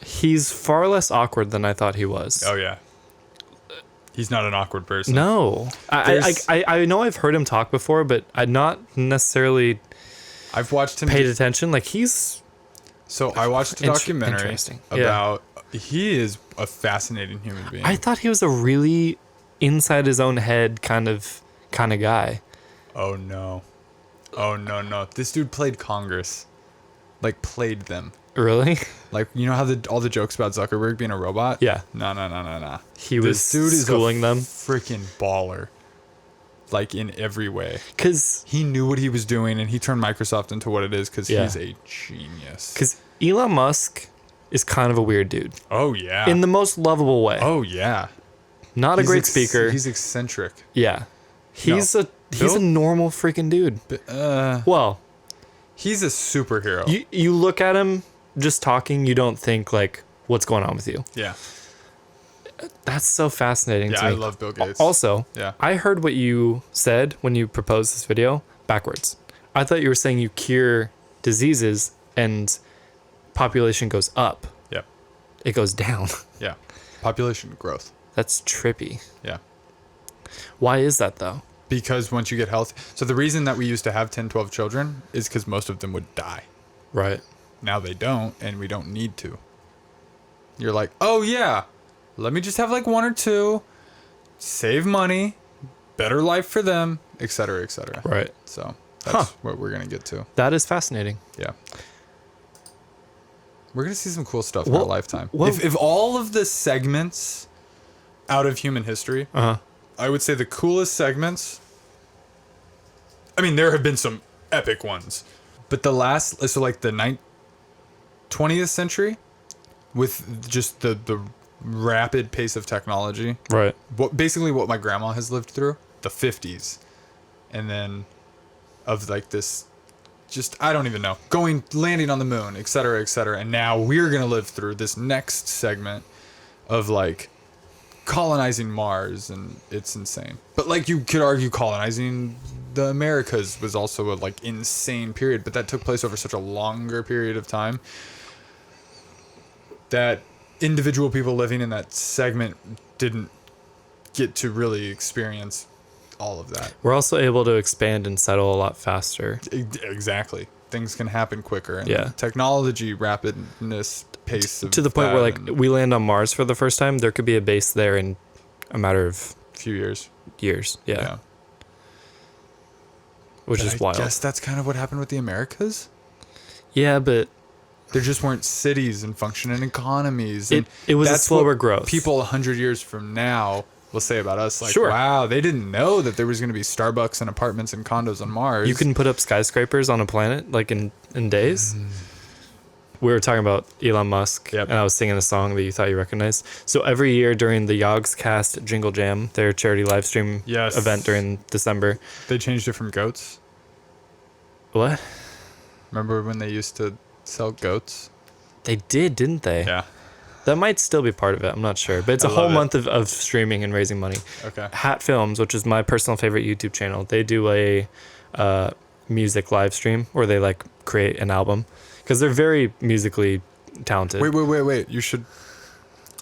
he's far less awkward than I thought he was. Oh yeah. He's not an awkward person. No. I know I've heard him talk before, but I'd not necessarily I've watched him. paid attention. Like, he's... So I watched a documentary Interesting. Yeah. about. He is a fascinating human being. I thought he was a really inside his own head kind of guy. Oh no. Oh no. This dude played Congress. Like played them. Really? Like, you know how all the jokes about Zuckerberg being a robot? Yeah. No. He was schooling them. Freaking baller. Like in every way. Because He knew what he was doing and he turned Microsoft into what it is because Yeah. he's a genius. Elon Musk is kind of a weird dude. Oh yeah. In the most lovable way. Oh yeah. Not a great speaker. He's eccentric. Yeah. He's a Bill? normal freaking dude. Well, he's a superhero. you look at him just talking, you don't think like, what's going on with you? Yeah. That's so fascinating to me. I love Bill Gates. Also, Yeah. I heard what you said when you proposed this video backwards. I thought you were saying you cure diseases and population goes up. Yep. It goes down. Yeah. Population growth. That's trippy. Yeah. Why is that though? Because once you get healthy. So the reason that we used to have 10, 12 children is because most of them would die. Right. Now they don't, and we don't need to. You're like, oh yeah, let me just have like 1 or 2, save money, better life for them, etc., etc. Right. So that's what we're going to get to. That is fascinating. Yeah. We're going to see some cool stuff in our lifetime. Well, If all of the segments out of human history, I would say the coolest segments, I mean, there have been some epic ones, but the last, so like the 20th century, with just the rapid pace of technology, right? Basically what my grandma has lived through, the 50s, and then of like this, just I don't even know, landing on the moon, etc., etc. And now we're gonna live through this next segment of like colonizing Mars, and it's insane. But like you could argue colonizing the Americas was also a like insane period, but that took place over such a longer period of time that individual people living in that segment didn't get to really experience all of that. We're also able to expand and settle a lot faster. Exactly. Things can happen quicker. And Yeah. technology, rapidness, pace of To the point that where like in we land on Mars for the first time, there could be a base there in a matter of a few years. years. Yeah. Which But is wild. I guess that's kind of what happened with the Americas. Yeah, but There just weren't cities and functioning economies. And it was a that's slower what growth. People 100 years from now will say about us, like, Sure. wow, they didn't know that there was going to be Starbucks and apartments and condos on Mars. you can put up skyscrapers on a planet like in days. We were talking about Elon Musk, Yep. and I was singing a song that you thought you recognized. So every year during the Yogscast Jingle Jam, their charity live stream Yes. event during December. They changed it from goats. What? Remember when they used to sell goats? They did, didn't they? Yeah. That might still be part of it. I'm not sure. But it's I a whole love it. month of streaming and raising money. Okay. Hat Films, which is my personal favorite YouTube channel, they do a music live stream where they like create an album because they're very musically talented. Wait. You should.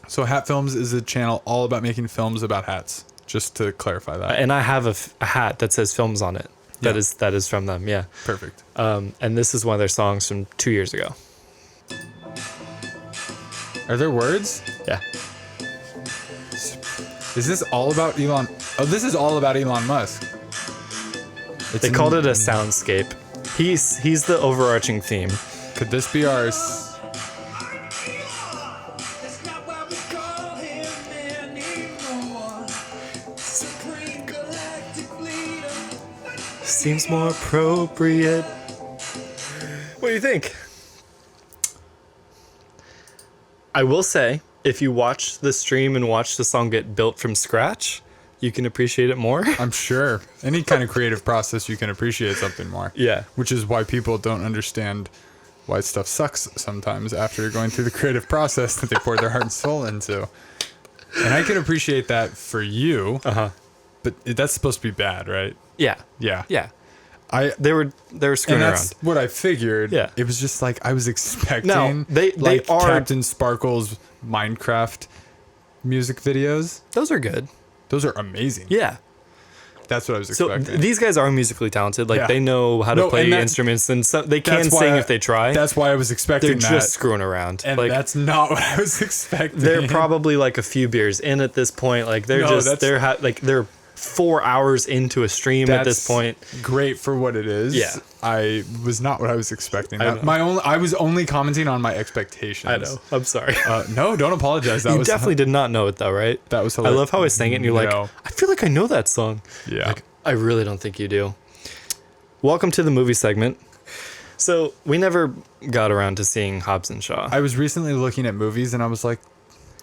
So Hat Films is a channel all about making films about hats. Just to clarify that. And I have a hat that says films on it. Yeah. That is from them. Yeah. Perfect. And this is one of their songs from 2 years ago. Are there words? Yeah. Is this all about Elon? Oh, this is all about Elon Musk. They called it a soundscape. He's the overarching theme. Could this be ours? That's not why we call him anymore. Supreme Galactic Leader. Seems more appropriate. What do you think? I will say, if you watch the stream and watch the song get built from scratch, you can appreciate it more. I'm sure. Any kind of creative process, you can appreciate something more. Yeah. Which is why people don't understand why stuff sucks sometimes after going through the creative process that they poured their heart and soul into. And I can appreciate that for you. But that's supposed to be bad, right? Yeah. Yeah. Yeah. They They were screwing and that's around. what I figured. Yeah. It was just like I was expecting. No, they like are- Captain Sparkle's Minecraft music videos. Those are good. Those are amazing. Yeah. That's what I was So expecting. these guys are musically talented. Like Yeah. they know how to No, play and that- instruments, and so they can That's why sing I- if they try. That's why I was expecting They're that. just screwing around. And like that's not what I was expecting. they're probably like a few beers in at this point. Like they're No, just they're 4 hours into a stream at this point. Great for what it is. Yeah. I was not what I was expecting. I know. I was only commenting on my expectations. I know. I'm sorry. No, don't apologize. That You was definitely did not know it though, right? That was I hilarious. love how I sang it, and you're like, No. I feel like I know that song. Yeah. Like, I really don't think you do. Welcome to the movie segment. So we never got around to seeing Hobbs and Shaw. I was recently looking at movies and I was like,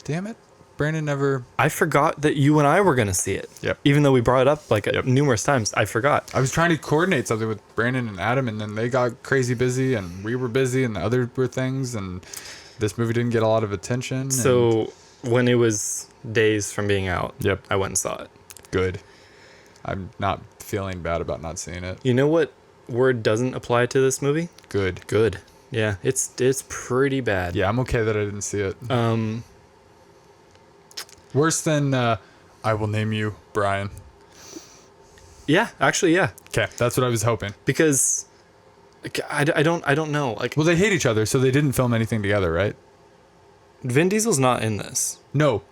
damn it, Brandon never. I forgot that you and I were going to see it. Yep. Even though we brought it up like Yep. numerous times, I forgot. I was trying to coordinate something with Brandon and Adam, and then they got crazy busy, and we were busy, and the other were things, and this movie didn't get a lot of attention. So when it was days from being out, Yep. I went and saw it. Good. I'm not feeling bad about not seeing it. You know what word doesn't apply to this movie? Good. Good. Yeah, it's pretty bad. Yeah, I'm okay that I didn't see it. Worse than I will name you Brian. Yeah, actually, yeah. Okay, that's what I was hoping. Because I don't know. Like, Well, they hate each other, so they didn't film anything together, right? Vin Diesel's not in this. No,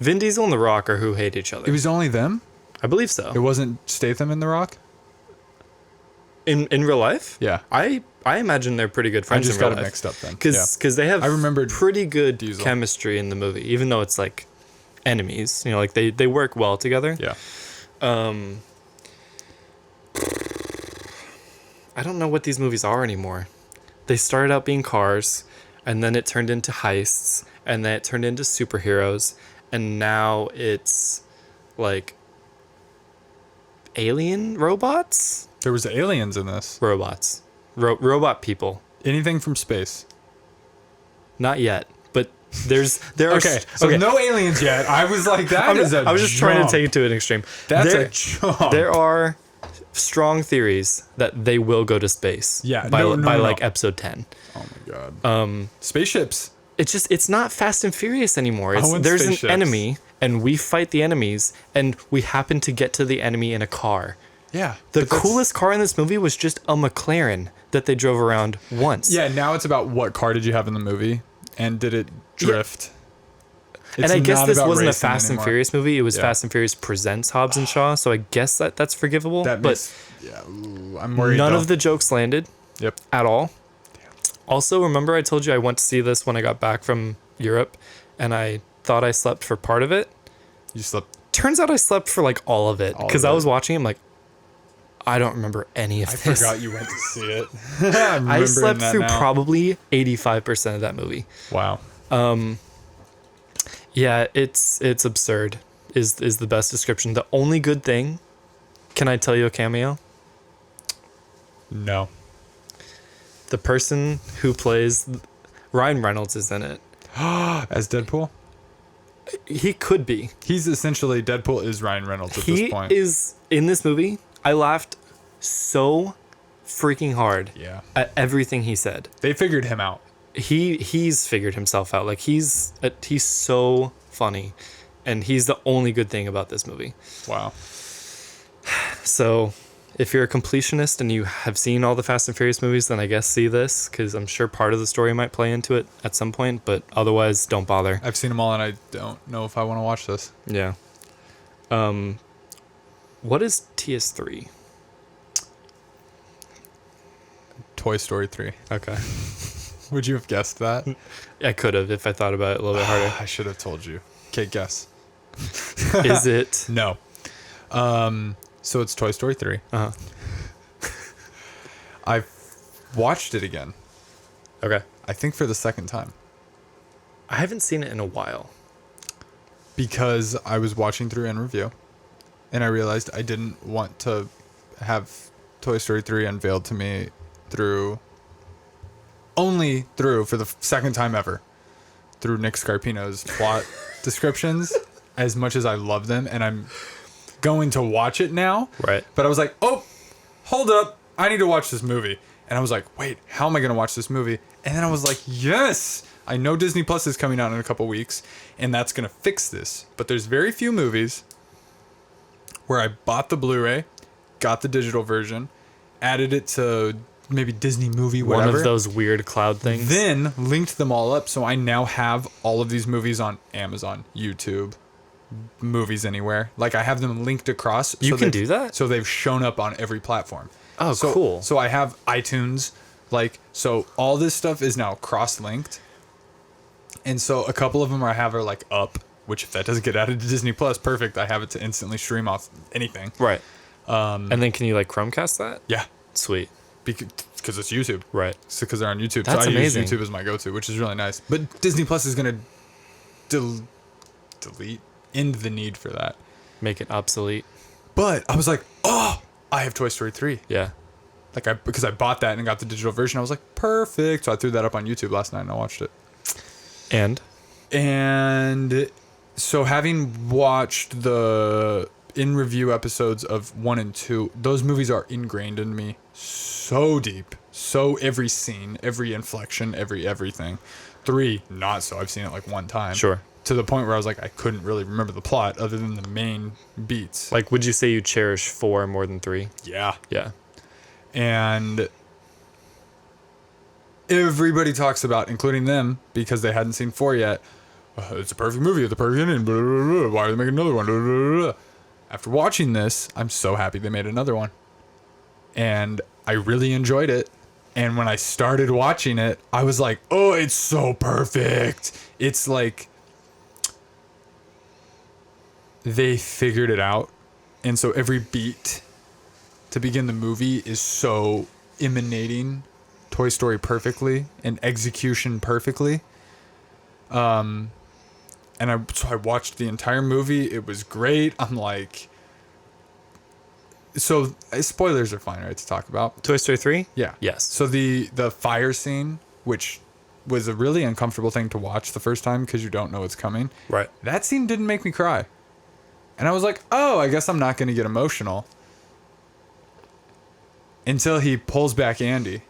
Vin Diesel and The Rock are who hate each other. it was only them. I believe so. It wasn't Statham and The Rock. In real life? Yeah, I imagine they're pretty good I friends. just in real got it life. mixed up then. Because they have I remembered pretty good Diesel. chemistry in the movie, even though it's like enemies. You know, like they work well together. Yeah. I don't know what these movies are anymore. They started out being cars, and then it turned into heists, and then it turned into superheroes, and now it's like alien robots? There was aliens in this. Robots. Robot people. Anything from space. Not yet, but there are Okay, so no aliens yet. I was like, that is a I was just trying to jump. take it to an extreme. That's there, a jump. There are strong theories that they will go to space. Yeah, by no, like episode 10. Oh my god. Spaceships. It's not Fast and Furious anymore. I want There's spaceships. an enemy, and we fight the enemies, and we happen to get to the enemy in a car. Yeah. The but that's- coolest car in this movie was just a McLaren that they drove around once. Yeah, now it's about what car did you have in the movie, and did it drift? And It's I guess not this about wasn't a racing Fast and anymore. Furious movie. It was Yeah. Fast and Furious Presents Hobbs and Shaw, so I guess that's forgivable. That but makes, yeah, ooh, I'm worried. none though. of the jokes landed Yep. at all. Also, remember I told you I went to see this when I got back from Europe, and I thought I slept for part of it. You slept. Turns out I slept for like all of it All because of I it. was watching. I'm like, I don't remember any of I this. forgot you went to see it. I slept through now. probably 85% of that movie. Wow. Yeah, it's absurd. Is the best description. The only good thing, can I tell you a cameo? No. The person who plays Ryan Reynolds is in it. As Deadpool, He could be. he's essentially Deadpool is Ryan Reynolds at He this point. is in this movie. I laughed so freaking hard Yeah. at everything he said. They figured him out. He's figured himself out. Like he's so funny, and he's the only good thing about this movie. Wow. So, if you're a completionist and you have seen all the Fast and Furious movies, then I guess see this, because I'm sure part of the story might play into it at some point, but otherwise, don't bother. I've seen them all, and I don't know if I want to watch this. Yeah. What is TS3? Toy Story 3. Okay. Would you have guessed that? I could have if I thought about it a little bit harder. I should have told you. Okay, guess. Is it? No. So it's Toy Story 3. Uh-huh. I've watched it again. Okay. I think for the second time. I haven't seen it in a while. Because I was watching through in review, and I realized I didn't want to have Toy Story 3 unveiled to me through for the second time ever through Nick Scarpino's plot descriptions, as much as I love them, and I'm going to watch it now. Right. But I was like, oh, hold up, I need to watch this movie. And I was like, wait, how am I going to watch this movie? And then I was like, yes, I know Disney Plus is coming out in a couple weeks, and that's going to fix this. But there's very few movies where I bought the Blu-ray, got the digital version, added it to maybe Disney Movie, whatever. One of those weird cloud things. Then linked them all up, so I now have all of these movies on Amazon, YouTube, Movies Anywhere. Like, I have them linked across. You can they've- do that? So they've shown up on every platform. Oh, So- cool. So I have iTunes, so all this stuff is now cross-linked. And so a couple of them I have are like up, which if that doesn't get added to Disney Plus, perfect. I have it to instantly stream off anything. Right. And then can you like Chromecast that? Yeah. Sweet. because it's YouTube. Right. Because they're on YouTube. That's so I amazing. use YouTube as my go-to, which is really nice. But Disney Plus is going to end the need for that. Make it obsolete. But I was like, oh, I have Toy Story 3. Yeah. Because I bought that and got the digital version. I was like, perfect. So I threw that up on YouTube last night and I watched it. And so having watched the in-review episodes of 1 and 2, those movies are ingrained in me so deep. So every scene, every inflection, everything. 3, not so. I've seen it like one time. Sure. To the point where I was like, I couldn't really remember the plot other than the main beats. like, would you say you cherish 4 more than 3? Yeah. Yeah. And everybody talks about, including them, because they hadn't seen 4 yet. It's a perfect movie at the perfect ending. Blah, blah, blah. Why are they making another one? Blah, blah, blah. After watching this, I'm so happy they made another one. And I really enjoyed it. And when I started watching it, I was like, oh, it's so perfect. It's like they figured it out. And so every beat to begin the movie is so emanating Toy Story perfectly and execution perfectly. So I watched the entire movie. It was great. I'm like, so spoilers are fine, right, to talk about? Toy Story 3? Yeah. Yes. So the fire scene, which was a really uncomfortable thing to watch the first time because you don't know what's coming. Right. That scene didn't make me cry. And I was like, oh, I guess I'm not going to get emotional. Until he pulls back Andy.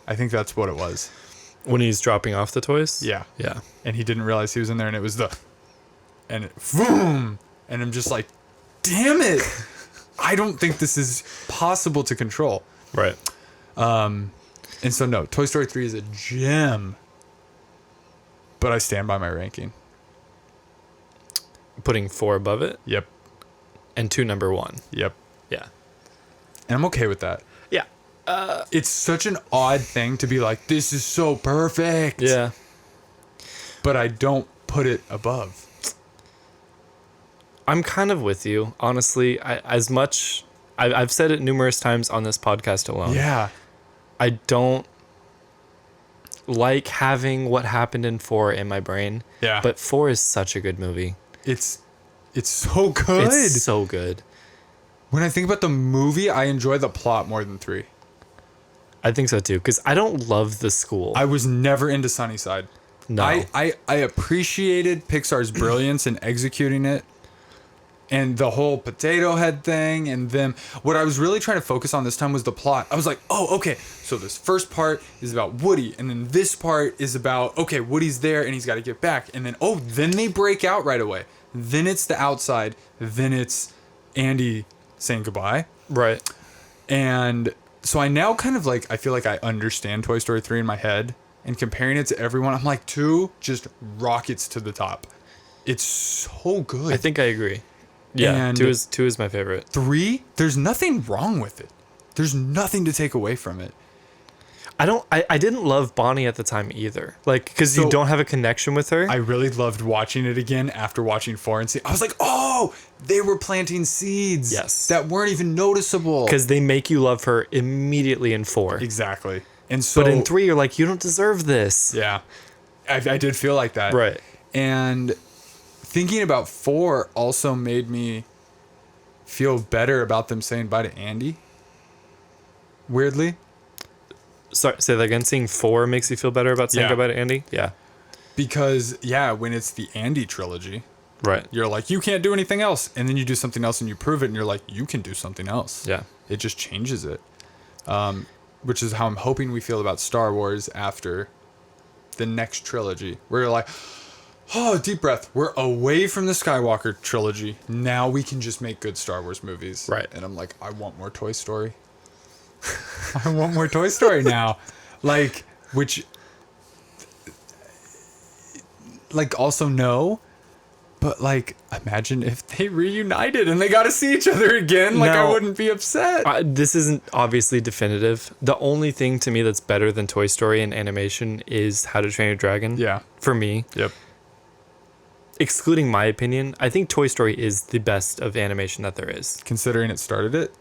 I think that's what it was. When he's dropping off the toys? Yeah. Yeah. And he didn't realize he was in there, and it was and it, boom! And I'm just like, damn it! I don't think this is possible to control. Right. And so, no, Toy Story 3 is a gem. But I stand by my ranking. Putting 4 above it? Yep. And 2 number 1. Yep. Yeah. And I'm okay with that. Yeah. It's such an odd thing to be like, this is so perfect. Yeah. But I don't put it above. I'm kind of with you, honestly. I've said it numerous times on this podcast alone. Yeah. I don't like having what happened in 4 in my brain. Yeah. But 4 is such a good movie. It's so good. It's so good. When I think about the movie, I enjoy the plot more than 3. I think so too, because I don't love the school. I was never into Sunnyside. No. I appreciated Pixar's brilliance in executing it. And the whole potato head thing and them. What I was really trying to focus on this time was the plot. I was like, oh, okay. So this first part is about Woody. And then this part is about, okay, Woody's there and he's got to get back. And then, then they break out right away. Then it's the outside. Then it's Andy saying goodbye. Right. And so I now kind of like, I feel like I understand Toy Story 3 in my head. And comparing it to everyone, I'm like, 2 just rockets to the top. It's so good. I think I agree. Yeah, And 2 is my favorite. 3, there's nothing wrong with it. There's nothing to take away from it. I didn't love Bonnie at the time either. Like, because So- you don't have a connection with her. I really loved watching it again after watching 4 and 6. I was like, oh, they were planting seeds. Yes. That weren't even noticeable. Because they make you love her immediately in 4. Exactly. And so, But in 3, you're like, you don't deserve this. yeah, I did feel like that. Right. And thinking about 4 also made me feel better about them saying bye to Andy. Weirdly. Sorry, say that again. Seeing 4 makes you feel better about saying Yeah. goodbye to Andy? Yeah. Because, yeah, when it's the Andy trilogy, Right. you're like, you can't do anything else. And then you do something else and you prove it and you're like, you can do something else. Yeah. It just changes it. Which is how I'm hoping we feel about Star Wars after the next trilogy. Where you're like, oh, deep breath. We're away from the Skywalker trilogy. Now we can just make good Star Wars movies. Right. And I'm like, I want more Toy Story. I want more Toy Story now. Like, which, like, also no. But, like, imagine if they reunited and they got to see each other again. Like, I Now- wouldn't be upset. This isn't obviously definitive. The only thing to me that's better than Toy Story in animation is How to Train Your Dragon. Yeah. For me. Yep. Excluding my opinion, I think Toy Story is the best of animation that there is. Considering it started it.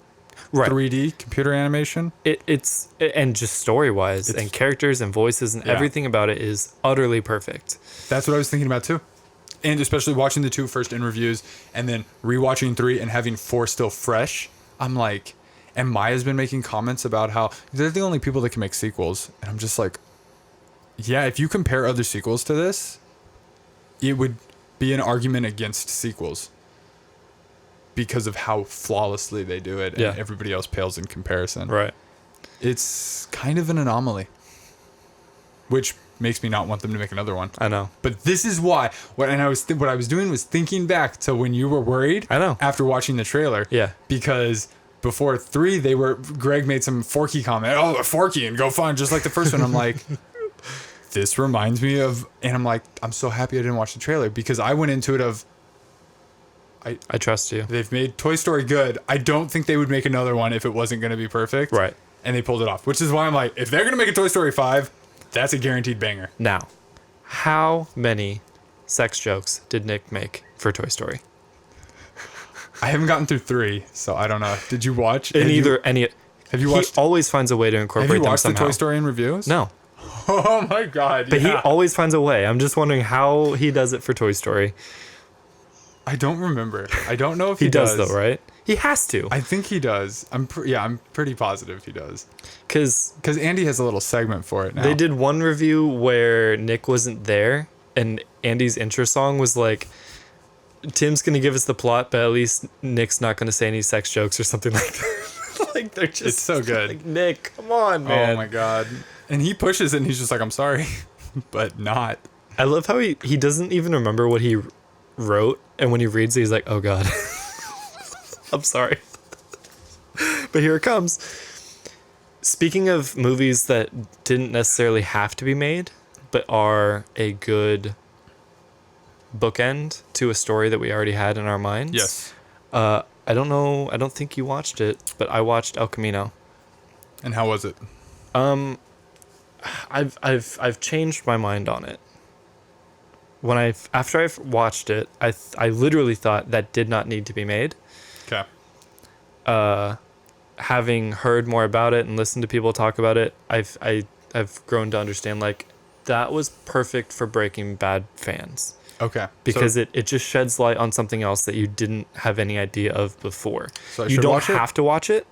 Right. 3D computer animation. It's and just story wise and characters and voices and Yeah. everything about it is utterly perfect. That's what I was thinking about too. And especially watching the 2 first in reviews and then rewatching 3 and having 4 still fresh. I'm like, and Maya's been making comments about how they're the only people that can make sequels. And I'm just like, yeah, if you compare other sequels to this, it would be an argument against sequels because of how flawlessly they do it. And Yeah. everybody else pales in comparison. Right. It's kind of an anomaly, which makes me not want them to make another one. I know. But this is why. What I was doing was thinking back to when you were worried. I know. After watching the trailer. Yeah. Because before 3, Greg made some Forky comment. Oh, a Forky and go find just like the first one. I'm like, this reminds me of, and I'm like, I'm so happy I didn't watch the trailer because I went into it of, I trust you. they've made Toy Story good. I don't think they would make another one if it wasn't going to be perfect. Right. And they pulled it off, which is why I'm like, if they're going to make a Toy Story 5, that's a guaranteed banger. Now, how many sex jokes did Nick make for Toy Story? I haven't gotten through 3, so I don't know. Did you watch? Have you watched? He always finds a way to Have incorporate you watched them the somehow. Toy Story in reviews? No, Oh my god! but he yeah. always finds a way. I'm just wondering how he does it for Toy Story. I don't remember. I don't know if He does though, right? He has to, I think he does. I'm pretty positive he does. because Because Andy has a little segment for it now. they did one review where Nick wasn't there, and Andy's intro song was like, "Tim's gonna give us the plot, but at least Nick's not gonna say any sex jokes or something like that." Like they're just It's so good. Like, Nick, come on, man. Oh my god! And he pushes it, and he's just like, "I'm sorry," but not. I love how he doesn't even remember what he wrote, and when he reads it, he's like, "Oh God, I'm sorry." But here it comes. Speaking of movies that didn't necessarily have to be made, but are a good bookend to a story that we already had in our minds. Yes. I don't know. I don't think you watched it, but I watched El Camino. And how was it? I've changed my mind on it. After I watched it, I literally thought that did not need to be made. Okay. Having heard more about it and listened to people talk about it, I've grown to understand like that was perfect for Breaking Bad fans. Okay. Because it just sheds light on something else that you didn't have any idea of before. So I you should don't watch it? have to watch it.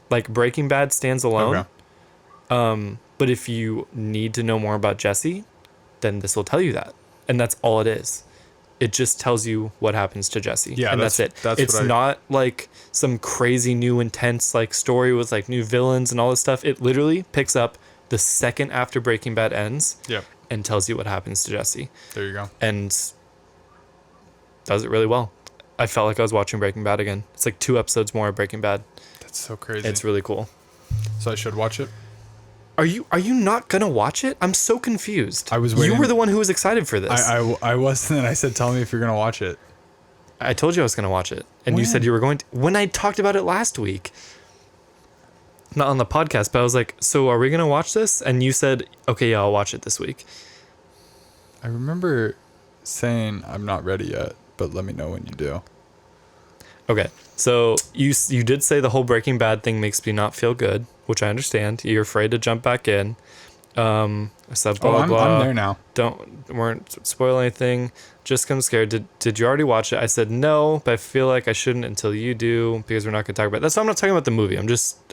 Like Breaking Bad stands alone. Okay. But if you need to know more about Jesse, then this will tell you that. And that's all it is. It just tells you what happens to Jesse. Yeah, and that's it. It's not like some crazy new intense like story with like new villains and all this stuff. It literally picks up the second after Breaking Bad ends. Yep. And tells you what happens to Jesse. There you go. And does it really well. I felt like I was watching Breaking Bad again. It's like 2 episodes more of Breaking Bad. That's so crazy. It's really cool. So I should watch it. Are you not gonna watch it? I'm so confused. I was waiting. You were the one who was excited for this. I was, and I said, "Tell me if you're gonna watch it." I told you I was gonna watch it, and you said you were going to. When I talked about it last week, not on the podcast, but I was like, "So are we gonna watch this?" And you said, "Okay, yeah, I'll watch it this week." I remember saying, "I'm not ready yet, but let me know when you do." Okay, so you did say the whole Breaking Bad thing makes me not feel good, which I understand. You're afraid to jump back in. I said blah blah. I'm there now. Weren't spoil anything. Just come scared. Did you already watch it? I said no, but I feel like I shouldn't until you do because we're not going to talk about it. That's why I'm not talking about the movie.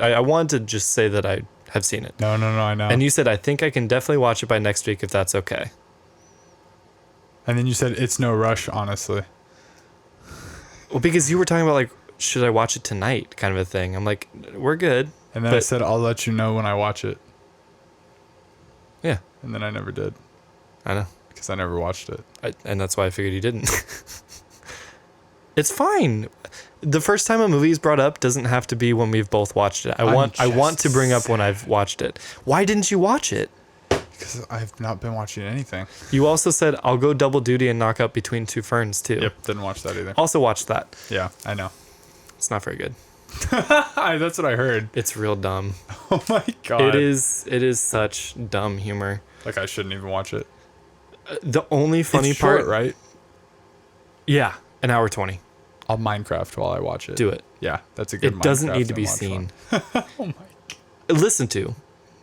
I wanted to just say that I have seen it. No, I know. And you said I think I can definitely watch it by next week if that's okay. And then you said it's no rush, honestly. Well, because you were talking about like, should I watch it tonight kind of a thing. I'm like, we're good. And then I said, I'll let you know when I watch it. Yeah. And then I never did. I know. Because I never watched it. And that's why I figured you didn't. It's fine. The first time a movie is brought up doesn't have to be when we've both watched it. I want to bring up when I've watched it. Why didn't you watch it? Because I've not been watching anything. You also said, I'll go double duty and knock out Between Two Ferns, too. Yep, didn't watch that either. Also watched that. Yeah, I know. It's not very good. That's what I heard. It's real dumb. Oh my god. It is such dumb humor. Like I shouldn't even watch it. The only funny it's part, short, right? yeah, an hour 20. I'll Minecraft while I watch it. Do it. Yeah, that's a good. It doesn't Minecraft need to be and watch seen. one. Oh my. Listen to.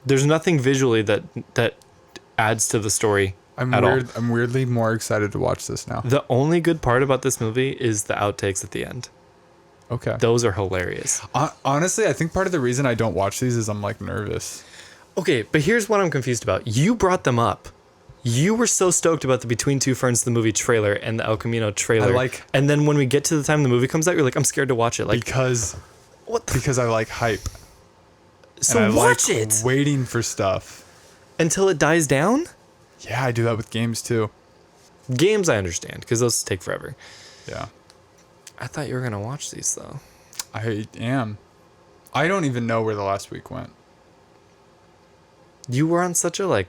There's nothing visually that adds to the story at all. I'm weirdly more excited to watch this now. The only good part about this movie is the outtakes at the end. Okay. Those are hilarious. Honestly, I think part of the reason I don't watch these is I'm like nervous. Okay, but here's what I'm confused about. You brought them up. You were so stoked about the Between Two Ferns the movie trailer and the El Camino trailer. And then when we get to the time the movie comes out, you're like, I'm scared to watch it. Like, because I like hype. So and I watch like it waiting for stuff until it dies down. Yeah, I do that with games too. Games I understand because those take forever. Yeah. I thought you were gonna watch these though. I am. I don't even know where the last week went. You were on such a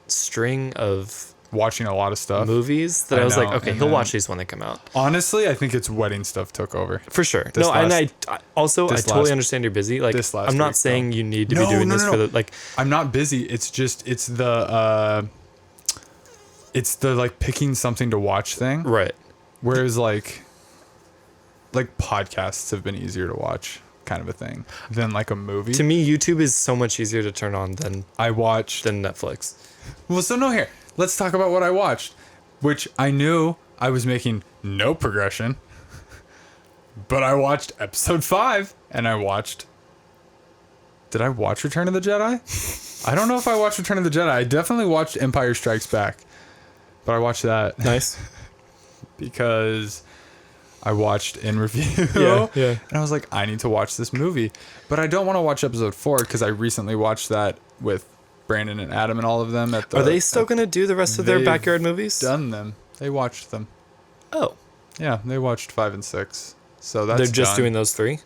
string of watching a lot of stuff, movies that I was like, okay, he'll watch these when they come out. Honestly, I think it's wedding stuff took over for sure. And I totally understand you're busy. Like, I'm not saying you need to be doing this for the I'm not busy. It's just it's the picking something to watch thing, right? Whereas like podcasts have been easier to watch, kind of a thing, than like a movie. To me, YouTube is so much easier to turn on than Netflix. Well, so no, here, let's talk about what I watched, which I knew I was making no progression, but I watched episode 5 and did I watch Return of the Jedi? I don't know if I watched Return of the Jedi. I definitely watched Empire Strikes Back, but I watched that. Nice. Because I watched In Review. Yeah. And I was like, I need to watch this movie. But I don't want to watch episode 4 because I recently watched that with Brandon and Adam and all of them. Are they still going to do the rest of their backyard movies? Done them. They watched them. Oh. Yeah, they watched 5 and 6. So that's They're just done. doing those 3?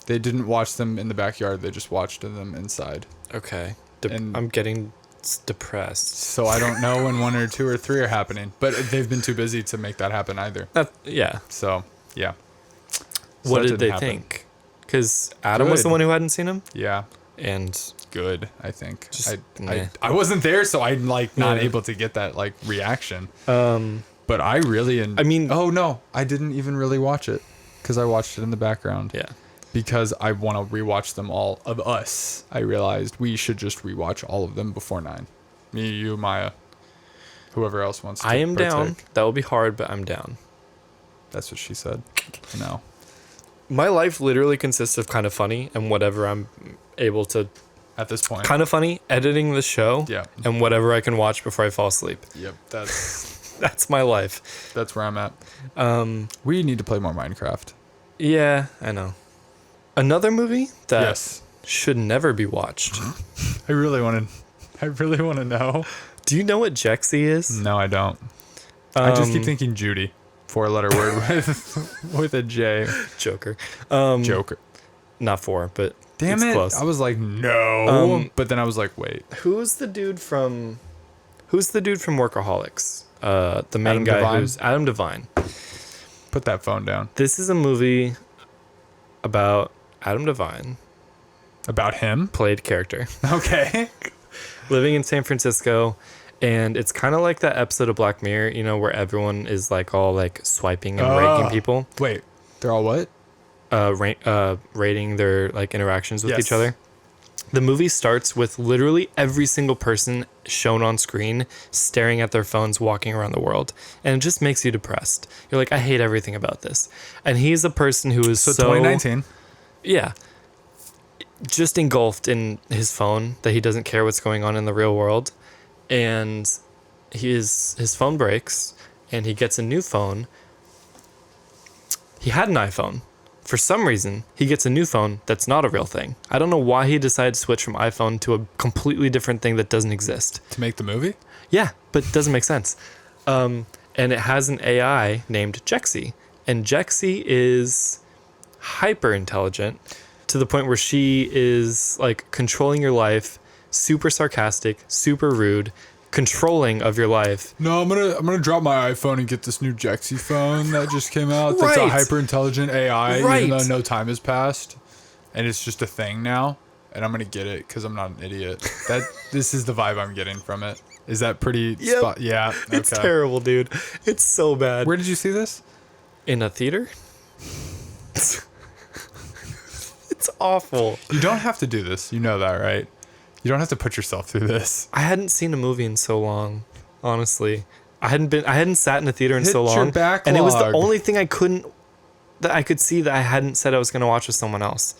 They didn't watch them in the backyard. They just watched them inside. Okay. I'm getting depressed. So I don't know when 1 or 2 or 3 are happening. But they've been too busy to make that happen either. Yeah. So, yeah. So what did they think? Because Adam was the one who hadn't seen them? Yeah. And good, I think. I wasn't there, so I'm not able to get that reaction. But I really oh no, I didn't even really watch it because I watched it in the background. Yeah. Because I want to rewatch them all of us. I realized we should just rewatch all of them before 9. Me, you, Maya, whoever else wants to. I am down. That will be hard, but I'm down. That's what she said. No. My life literally consists of Kind of Funny and whatever I'm able to. At this point. Kind of Funny, editing the show. Yeah. And whatever I can watch before I fall asleep. Yep. That's my life. That's where I'm at. We need to play more Minecraft. Yeah, I know. Another movie that should never be watched. I really want to know. Do you know what Jexy is? No, I don't. I just keep thinking Judy. 4-letter word with a J. Joker. Joker. Not 4, but damn it. Close. I was like, no. But then I was like, wait. Who's the dude from Workaholics? The main Adam guy Devine? who's Adam Devine. Put that phone down. This is a movie about Adam Devine. About him? Played character. Okay. Living in San Francisco. And it's kind of like that episode of Black Mirror, where everyone is all swiping and ranking people. Wait, they're all what? Rating their interactions with each other. The movie starts with literally every single person shown on screen staring at their phones walking around the world. And it just makes you depressed. You're like, I hate everything about this. And he's a person who is so 2019. Yeah. Just engulfed in his phone that he doesn't care what's going on in the real world. And his phone breaks and he gets a new phone. He had an iPhone. For some reason, he gets a new phone that's not a real thing. I don't know why he decided to switch from iPhone to a completely different thing that doesn't exist. To make the movie? Yeah, but it doesn't make sense. And it has an AI named Jexy. And Jexy is hyper intelligent to the point where she is controlling your life, super sarcastic, super rude, controlling of your life. No, I'm gonna drop my iPhone and get this new Jexy phone that just came out. That's a hyper intelligent AI, even though no time has passed, and it's just a thing now. And I'm gonna get it because I'm not an idiot. This is the vibe I'm getting from it. Is that pretty? Yep. Yeah. Okay. It's terrible, dude. It's so bad. Where did you see this? In a theater? It's awful. You don't have to do this. You know that, right? You don't have to put yourself through this. I hadn't seen a movie in so long, honestly. I hadn't sat in a theater in Hit so your long. And it was the backlog. only thing I could see that I hadn't said I was going to watch with someone else.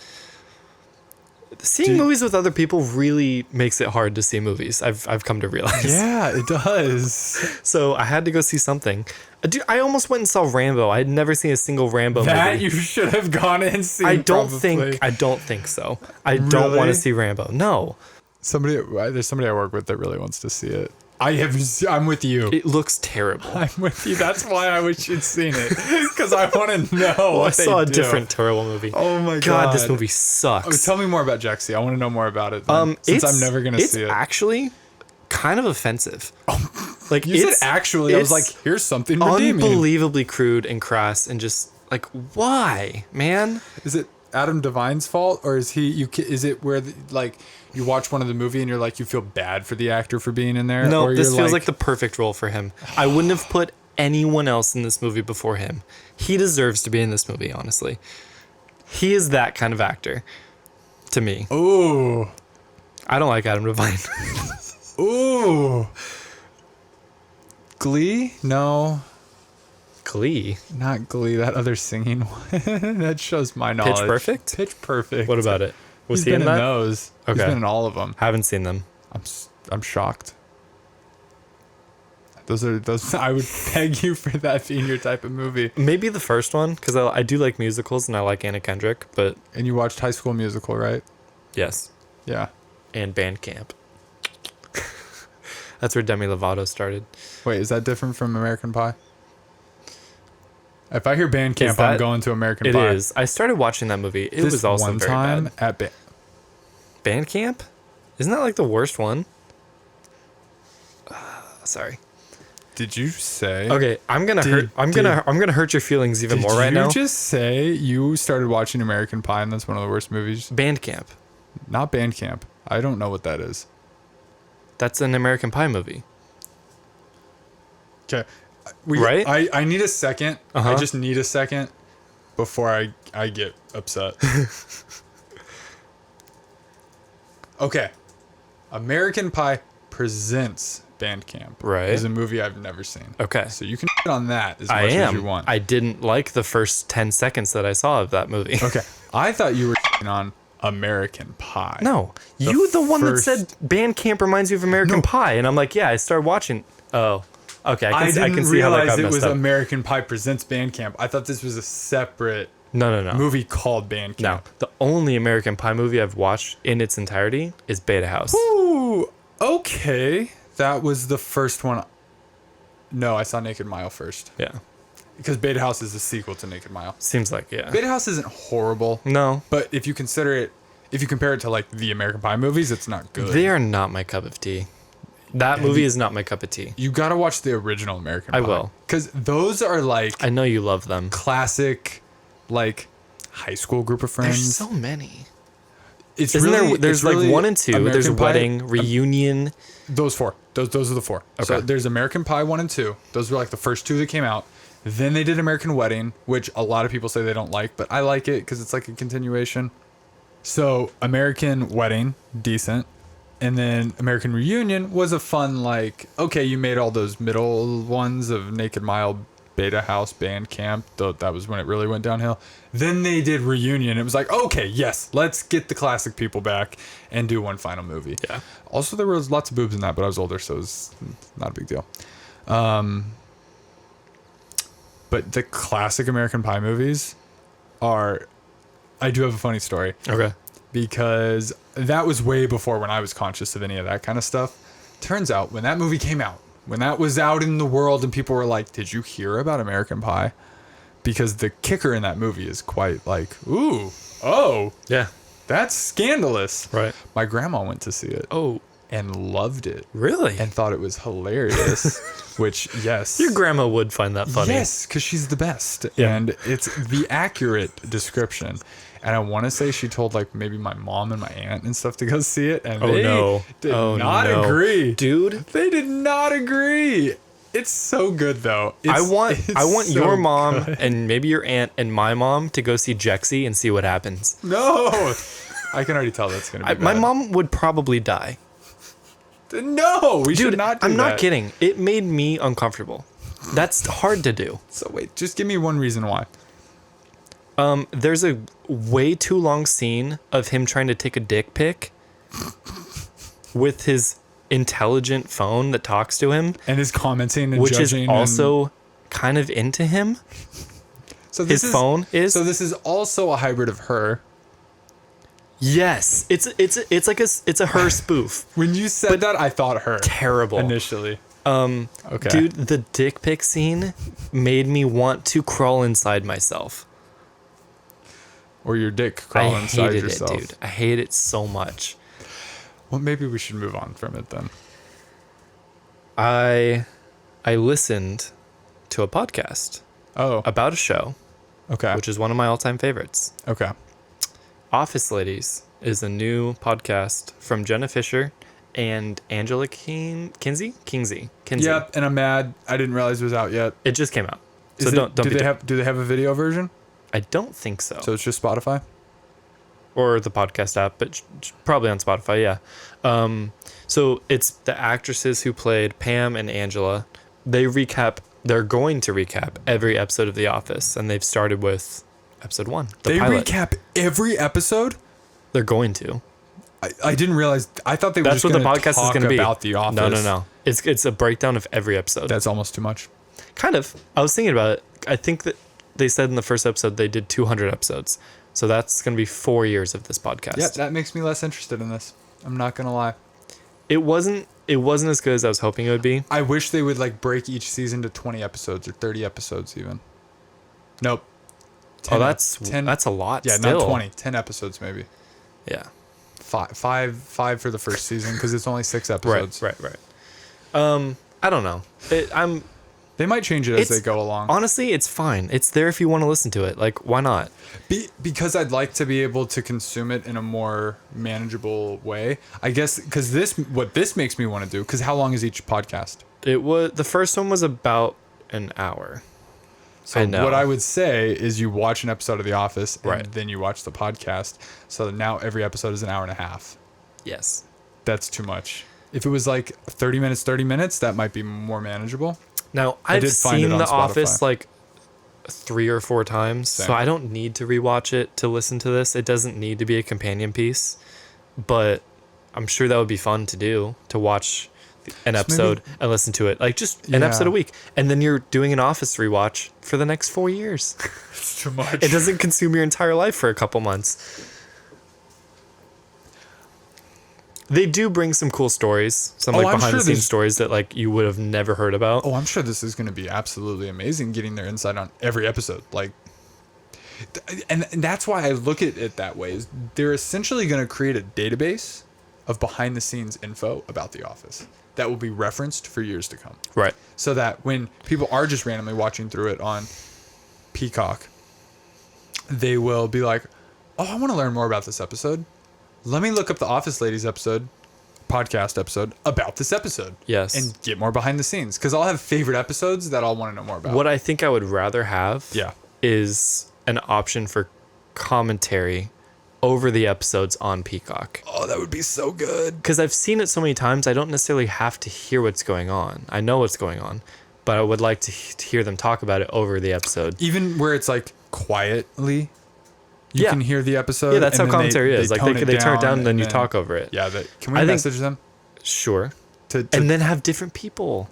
Seeing movies with other people really makes it hard to see movies. I've come to realize. Yeah, it does. So I had to go see something. Dude, I almost went and saw Rambo. I had never seen a single Rambo That movie. you should have gone and seen. I don't probably. think so. I don't want Really? to see Rambo. No. There's somebody I work with that really wants to see it. I'm with you. It looks terrible. I'm with you. That's why I wish you'd seen it, because I want to know I what saw a they do. different terrible movie. Oh my God, this God. movie sucks. Oh, tell me more about Jack C. I want to know more about it. Then, since I'm never gonna see it. It's actually kind of offensive. Like You said actually. I was like, it's here's something redeeming. unbelievably crude and crass and just like, why, man? Is it Adam Devine's fault, or is he? Is it where you watch one of the movie and you're like, you feel bad for the actor for being in there? No, or this you're feels like the perfect role for him. I wouldn't have put anyone else in this movie before him. He deserves to be in this movie, honestly. He is that kind of actor to me. Ooh, I don't like Adam Devine. ooh. Glee? No, Glee. not Glee. That other singing one. That shows my knowledge. Pitch Perfect? Pitch Perfect. What about it? Was He's he been in in that? those. Okay. He's been in all of them. Haven't seen them. I'm shocked. Those. I would peg you for that being your type of movie. Maybe the first one, because I do like musicals and I like Anna Kendrick, but And you watched High School Musical, right? yes. Yeah. And Bandcamp. That's where Demi Lovato started. Wait, is that different from American Pie? If I hear Is Bandcamp, that- I'm going to American It Pie. is. I started watching that movie. It This was also one very time bad. at Bandcamp? Isn't that like the worst one? Sorry. Did you say? Okay, I'm gonna Did- I'm gonna hurt your feelings even more right now. Did you just say you started watching American Pie and that's one of the worst movies? Bandcamp. Not Bandcamp. I don't know what that is. That's an American Pie movie. Okay. Right? I need a second. Uh-huh. I just need a second before I get upset. Okay. American Pie presents Bandcamp. Right. Is a movie I've never seen. Okay. So you can shit on that as I much as am. you want. I didn't like the first 10 seconds that I saw of that movie. Okay. I thought you were shitting on American Pie. No, you the one first- that said Bandcamp reminds you of American No. Pie, and I'm like, yeah, I started watching. Oh, okay, I I didn't can see how that realize got it messed was up. American Pie presents Bandcamp. I thought this was a separate No. movie called Bandcamp. No, the only American Pie movie I've watched in its entirety is Beta House. Ooh, okay. That was the first one. No, I saw Naked Mile first. Yeah, Because Beta House is a sequel to Naked Mile. seems like yeah. Beta House isn't horrible. No, But if you compare it to like the American Pie movies, it's not good. they are not my cup of tea. That movie is not my cup of tea. You gotta watch the original American Pie. I will. Because those are like I know you love them. classic, like high school group of friends. There's so many. It's Isn't really, there? There's it's like really 1 and 2. There's American Pie- Wedding, Reunion. Those four. Those are the four. So Okay. there's American Pie 1 and 2. Those were like the first two that came out. Then they did American Wedding, which a lot of people say they don't like, but I like it because it's like a continuation. So American Wedding, decent. And then American Reunion was a fun, like, okay, you made all those middle ones of Naked Mile, Beta House, Bandcamp. That was when it really went downhill. Then they did Reunion. It was like, okay, yes, let's get the classic people back and do one final movie. Yeah. Also, there was lots of boobs in that, but I was older, so it was not a big deal. But the classic American Pie movies are... I do have a funny story. Okay. Because that was way before when I was conscious of any of that kind of stuff. Turns out, when that movie came out, when that was out in the world and people were like, did you hear about American Pie? Because the kicker in that movie is quite like, ooh, oh, Yeah. that's scandalous. Right. My grandma went to see it Oh, and loved it really? and thought it was hilarious, which, yes. Your grandma would find that funny. Yes, because she's the best. Yeah. And it's the accurate description. And I want to say she told like maybe my mom and my aunt and stuff to go see it. And Oh, they no. did Oh, not no. agree. Dude. They did not agree. It's so good though. I want so your mom good. and maybe your aunt and my mom to go see Jexy and see what happens. No, I can already tell that's gonna be My bad. mom would probably die. No, we should not do I'm that. not kidding. It made me uncomfortable. That's hard to do. So wait, just give me one reason why. There's a way too long scene of him trying to take a dick pic with his intelligent phone that talks to him, And is commenting and which is judging. also kind of into him. so His phone is. So this is also a hybrid of her. Yes, it's a her spoof. When you said that, I thought her Terrible. initially. Okay, Dude, the dick pic scene made me want to crawl inside myself. or your dick crawl I inside hated yourself. it, dude. I hate it so much. Well, maybe we should move on from it then. I listened to a podcast Oh, about a show, okay, which is one of my all-time favorites. okay. Office Ladies is a new podcast from Jenna Fisher and Angela Kinsey. Yep, and I'm mad. I didn't realize it was out yet. It just came out. Is So it- don't do be they have a video version? I don't think so. So it's just Spotify. Or the podcast app, but probably on Spotify, yeah. So it's the actresses who played Pam and Angela. They're going to recap every episode of The Office, and they've started with episode 1, the pilot. recap every episode. They're going to. I didn't realize. I thought they were That's just what the gonna podcast is talk going to be. about The Office. No. It's a breakdown of every episode. That's almost too much. Kind of. I was thinking about it. I think that they said in the first episode they did 200 episodes. So that's going to be 4 years of this podcast. Yeah, that makes me less interested in this. I'm not gonna lie. It wasn't as good as I was hoping it would be. I wish they would like break each season to 20 episodes or 30 episodes even. Nope. Oh, that's a lot. Yeah, still. not 20. 10 episodes maybe. Yeah. Five for the first season because it's only 6 episodes. Right. I don't know. They might change it as they go along. Honestly, it's fine. It's there if you want to listen to it. Like, why not? Because I'd like to be able to consume it in a more manageable way. I guess because what this makes me want to do. Because how long is each podcast? The first one was about an hour. So I know. what I would say is you watch an episode of The Office and Right. then you watch the podcast. So now every episode is an hour and a half. Yes. That's too much. If it was like 30 minutes, that might be more manageable. Now, I I've did find seen it on The Spotify. Office like 3 or 4 times, Same. so I don't need to rewatch it to listen to this. It doesn't need to be a companion piece, but I'm sure that would be fun to do, to watch an episode and listen to it. Like just an Yeah. episode a week. And then you're doing an Office rewatch for the next 4 years. It's too much. It doesn't consume your entire life for a couple months. They do bring some cool stories, some like I'm behind sure the scenes there's- stories that like you would have never heard about. Oh, I'm sure this is going to be absolutely amazing getting their insight on every episode. Like, and that's why I look at it that way. Is they're essentially going to create a database of behind the scenes info about The Office that will be referenced for years to come. Right. So that when people are just randomly watching through it on Peacock, they will be like, "Oh, I want to learn more about this episode. Let me look up the Office Ladies podcast episode about this episode." Yes. And get more behind the scenes because I'll have favorite episodes that I'll want to know more about. What I think I would rather have Yeah. is an option for commentary over the episodes on Peacock. Oh, that would be so good. Because I've seen it so many times, I don't necessarily have to hear what's going on. I know what's going on, but I would like to hear them talk about it over the episode. Even where it's like quietly, you Yeah. can hear the episode. Yeah, that's how and then commentary is. Like tone they turn it down and then you talk over it. Yeah, can we I think- message them? Sure. To And then have different people.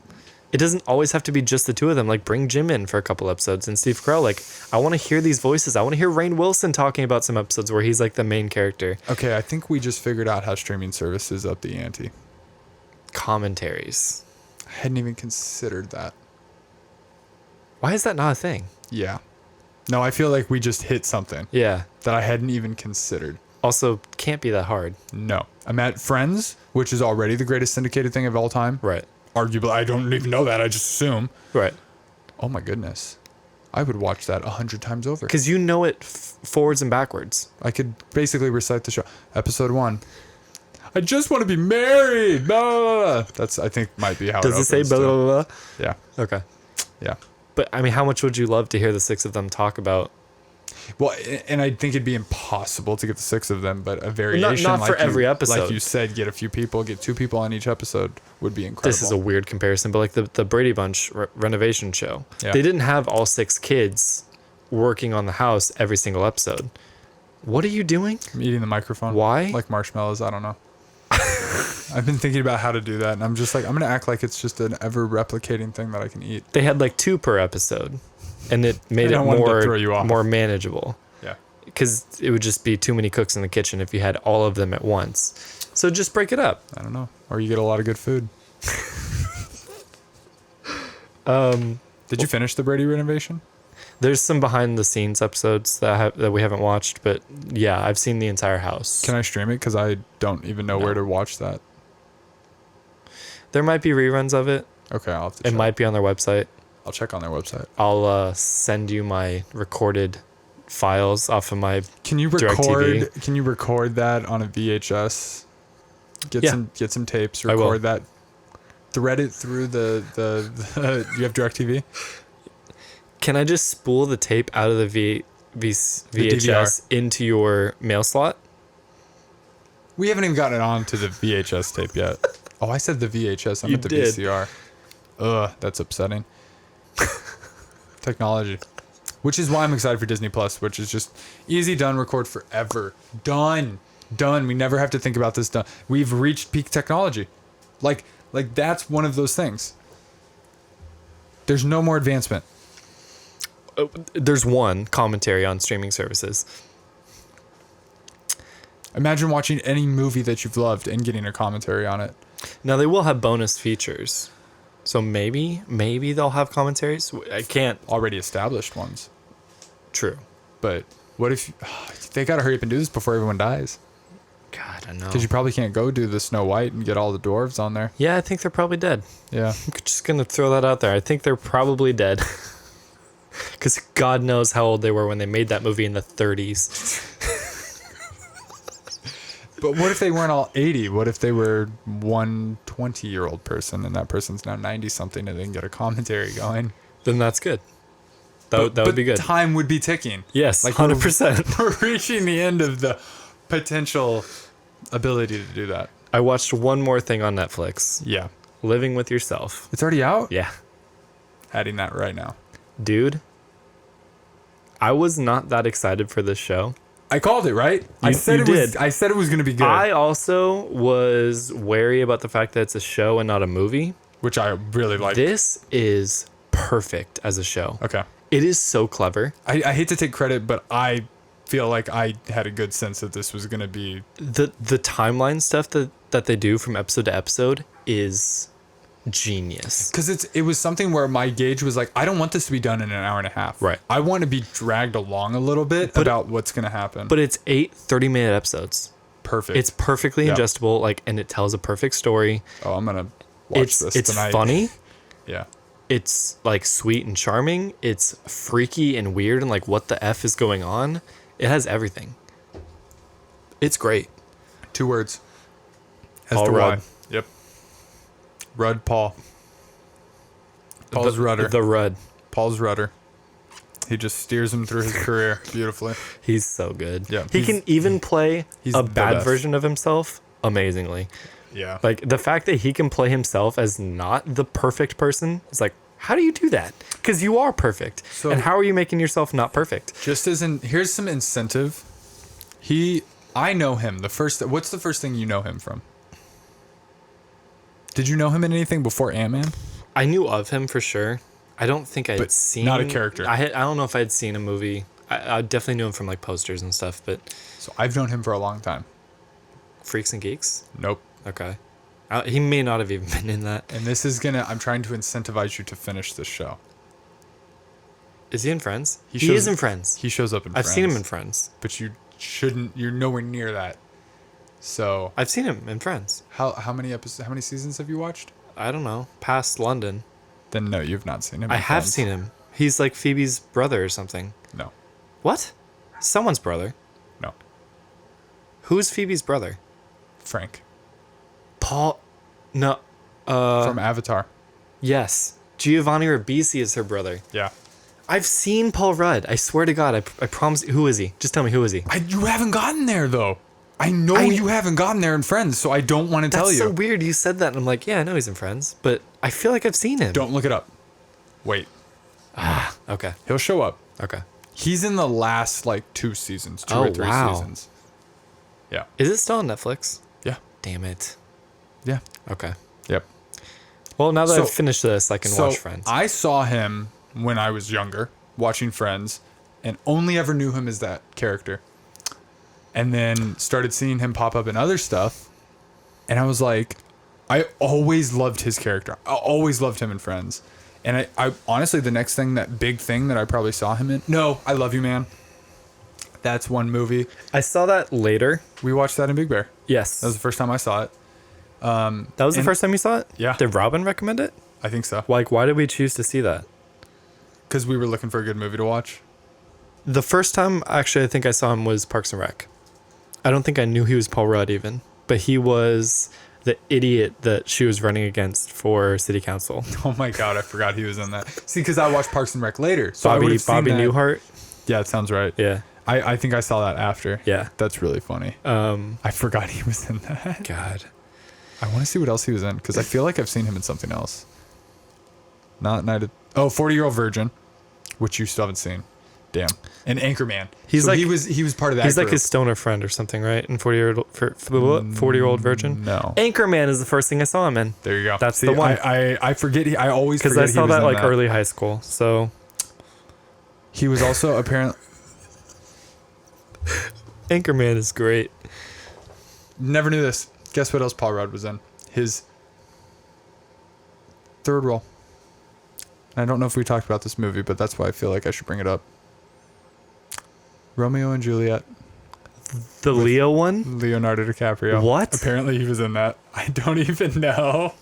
It doesn't always have to be just the two of them. Like bring Jim in for a couple episodes and Steve Carell. Like I want to hear these voices. I want to hear Rainn Wilson talking about some episodes where he's like the main character. Okay, I think we just figured out how streaming services up the ante. Commentaries. I hadn't even considered that. Why is that not a thing? Yeah. No, I feel like we just hit something Yeah. that I hadn't even considered. Also, can't be that hard. No. I'm at Friends, which is already the greatest syndicated thing of all time. Right. Arguably, I don't even know that. I just assume. Right. Oh my goodness. I would watch that 100 times over. Because you know it forwards and backwards. I could basically recite the show. Episode 1. I just want to be married. Blah, blah, blah. That's, I think, might be how Does it say opens, blah, too. blah, blah? Yeah. Okay. Yeah. But I mean, how much would you love to hear the 6 of them talk about? Well, and I think it'd be impossible to get the 6 of them, but a variation, not for every episode. like you said, get a few people, get 2 people on each episode would be incredible. This is a weird comparison, but like the Brady Bunch renovation show, Yeah. they didn't have all 6 kids working on the house every single episode. What are you doing? I'm eating the microphone. Why? Like marshmallows. I don't know. I've been thinking about how to do that, and I'm just like, I'm gonna act like it's just an ever replicating thing that I can eat. They had like 2 per episode, and it made I it don't want to throw you off. more manageable. Yeah. Because it would just be too many cooks in the kitchen if you had all of them at once. So just break it up. I don't know. Or you get a lot of good food. Did you finish the Brady renovation? There's some behind the scenes episodes that we haven't watched, but yeah, I've seen the entire house. Can I stream it? Because I don't even know where to watch that. There might be reruns of it. Okay, I'll have to It check. might be on their website. I'll check on their website. I'll send you my recorded files off of my. Can you DirecTV. Can you record that on a VHS? Get Yeah. some tapes. I will. Record that. Thread it through the you have DirecTV? Can I just spool the tape out of the VHS DVR. into your mail slot? We haven't even gotten it onto the VHS tape yet. Oh, I said the VHS. I You meant the did. VCR. Ugh, that's upsetting. Technology. Which is why I'm excited for Disney Plus, which is just easy, done, record forever. Done. We never have to think about this done. We've reached peak technology. Like that's one of those things. There's no more advancement. There's one commentary on streaming services. Imagine watching any movie that you've loved and getting a commentary on it. Now they will have bonus features, so maybe they'll have commentaries. I can't. Already established ones. True. But what if they got to hurry up and do this before everyone dies? God, I know. Because you probably can't go do the Snow White and get all the dwarves on there. Yeah, I think they're probably dead. Yeah. I'm just gonna throw that out there. I think they're probably dead. Because God knows how old they were when they made that movie in the 30s. But what if they weren't all 80? What if they were one 20-year-old person and that person's now 90-something and they can get a commentary going? Then that's good. That would be good. Time would be ticking. Yes, Like 100%. We're reaching the end of the potential ability to do that. I watched one more thing on Netflix. Yeah. Living with Yourself. It's already out? Yeah. Adding that right now. Dude, I was not that excited for this show. I called it, right? I said it was going to be good. I also was wary about the fact that it's a show and not a movie. Which I really like. This is perfect as a show. Okay. It is so clever. I hate to take credit, but I feel like I had a good sense that this was going to be... The timeline stuff that they do from episode to episode is genius. Because it was something where my gauge was like, I don't want this to be done in an hour and a half. Right. I want to be dragged along a little bit about what's going to happen. But it's 8 30-minute episodes. Perfect. It's perfectly Yeah. ingestible, and it tells a perfect story. Oh, I'm going to watch this It's tonight. funny. Yeah. It's like sweet and charming. It's freaky and weird and like what the F is going on. It has everything. It's great. 2 words. As Paul to Rudd. why. Yep. Rudd Paul. Paul's rudder. The Rudd. Paul's rudder. He just steers him through his career beautifully. He's so good. Yeah, He can even play he's a the bad best. version of himself amazingly. Yeah. Like the fact that he can play himself as not the perfect person is like, how do you do that? Because you are perfect. So- and how are you making yourself not perfect? Just as in, here's some incentive. I know him. What's the first thing you know him from? Did you know him in anything before Ant-Man? I knew of him for sure. I don't think I'd But seen... not a character. I don't know if I'd seen a movie. I definitely knew him from like posters and stuff, but So I've known him for a long time. Freaks and Geeks? Nope. Okay. He may not have even been in that. And this is I'm trying to incentivize you to finish this show. Is he in Friends? He shows- is in Friends. He shows up in I've Friends. seen him in Friends. But you're nowhere near that. So I've seen him in Friends. how many seasons have you watched? I don't know. Past London. Then no, you've not seen him. I in have Friends. seen him. He's like Phoebe's brother or something. No. What? Someone's brother. No. Who's Phoebe's brother? Frank. Paul. No. From Avatar. Yes. Giovanni Ribisi is her brother. Yeah. I've seen Paul Rudd. I swear to God. I promise. Who is he? Just tell me, who is he? You haven't gotten there, though. I know you haven't gotten there in Friends, so I don't want to tell you. That's so weird. You said that, and I'm like, yeah, I know he's in Friends, but I feel like I've seen him. Don't look it up. Wait. Okay. He'll show up. Okay. He's in the last, like, 2 seasons. 2 or 3 seasons. Yeah. Is it still on Netflix? Yeah. Damn it. Yeah. Okay. Yep. Well, now that I've finished this, I can watch Friends. I saw him when I was younger, watching Friends, and only ever knew him as that character. And then started seeing him pop up in other stuff. And I was like, I always loved his character. I always loved him in Friends. And I honestly, the next thing, that big thing that I probably saw him in. No, I Love You, Man. That's one movie. I saw that later. We watched that in Big Bear. Yes. That was the first time I saw it. That was the first time you saw it? Yeah. Did Robin recommend it? I think so. Like, why did we choose to see that? Because we were looking for a good movie to watch. The first time, actually, I think I saw him was Parks and Rec. I don't think I knew he was Paul Rudd even, but he was the idiot that she was running against for city council. Oh my God, I forgot he was in that. See, because I watched Parks and Rec later. So Bobby I Bobby Newhart. Yeah, it sounds right. Yeah. I think I saw that after. Yeah. That's really funny. I forgot he was in that. God. I want to see what else he was in, because I feel like I've seen him in something else. Not Night of... Oh, 40-Year-Old Virgin, which you still haven't seen. Damn. And Anchorman. He's like, he was part of that He's like group. his stoner friend or something, right? In 40-Year-Old Virgin? No. Anchorman is the first thing I saw him in. There you go. That's the one. I forget. I always forget because I saw he was that in like early high school. So he was also apparently... Anchorman is great. Never knew this. Guess what else Paul Rudd was in? His third role. I don't know if we talked about this movie, but that's why I feel like I should bring it up. Romeo and Juliet. The Leo one? Leonardo DiCaprio. What? Apparently he was in that. I don't even know.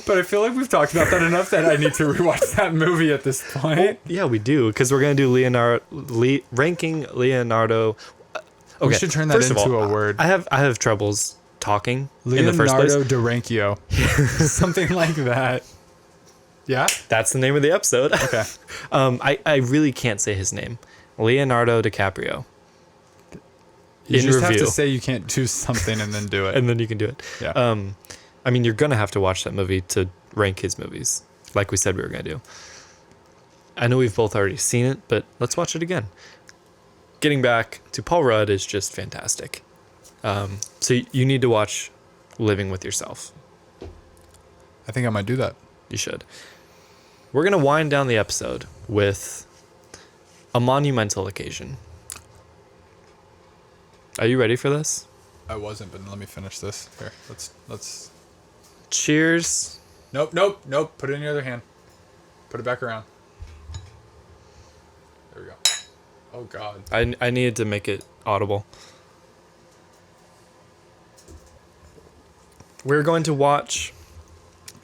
But I feel like we've talked about that enough that I need to rewatch that movie at this point. Well, yeah, we do, because we're going to do ranking Leonardo. Okay, We should turn that first of into all, a word. I have troubles talking Leonardo in the first place. DiCaprio. Something like that. Yeah? That's the name of the episode. Okay. I really can't say his name. Leonardo DiCaprio. You in just review. have to say you can't do something and then do it. And then you can do it. Yeah. I mean, you're going to have to watch that movie to rank his movies, like we said we were going to do. I know we've both already seen it, but let's watch it again. Getting back to Paul Rudd is just fantastic. So you need to watch Living with Yourself. I think I might do that. You should. We're going to wind down the episode with a monumental occasion. Are you ready for this? I wasn't, but let me finish this. Here, let's. Cheers. Nope. Put it in your other hand. Put it back around. There we go. Oh God. I needed to make it audible. We're going to watch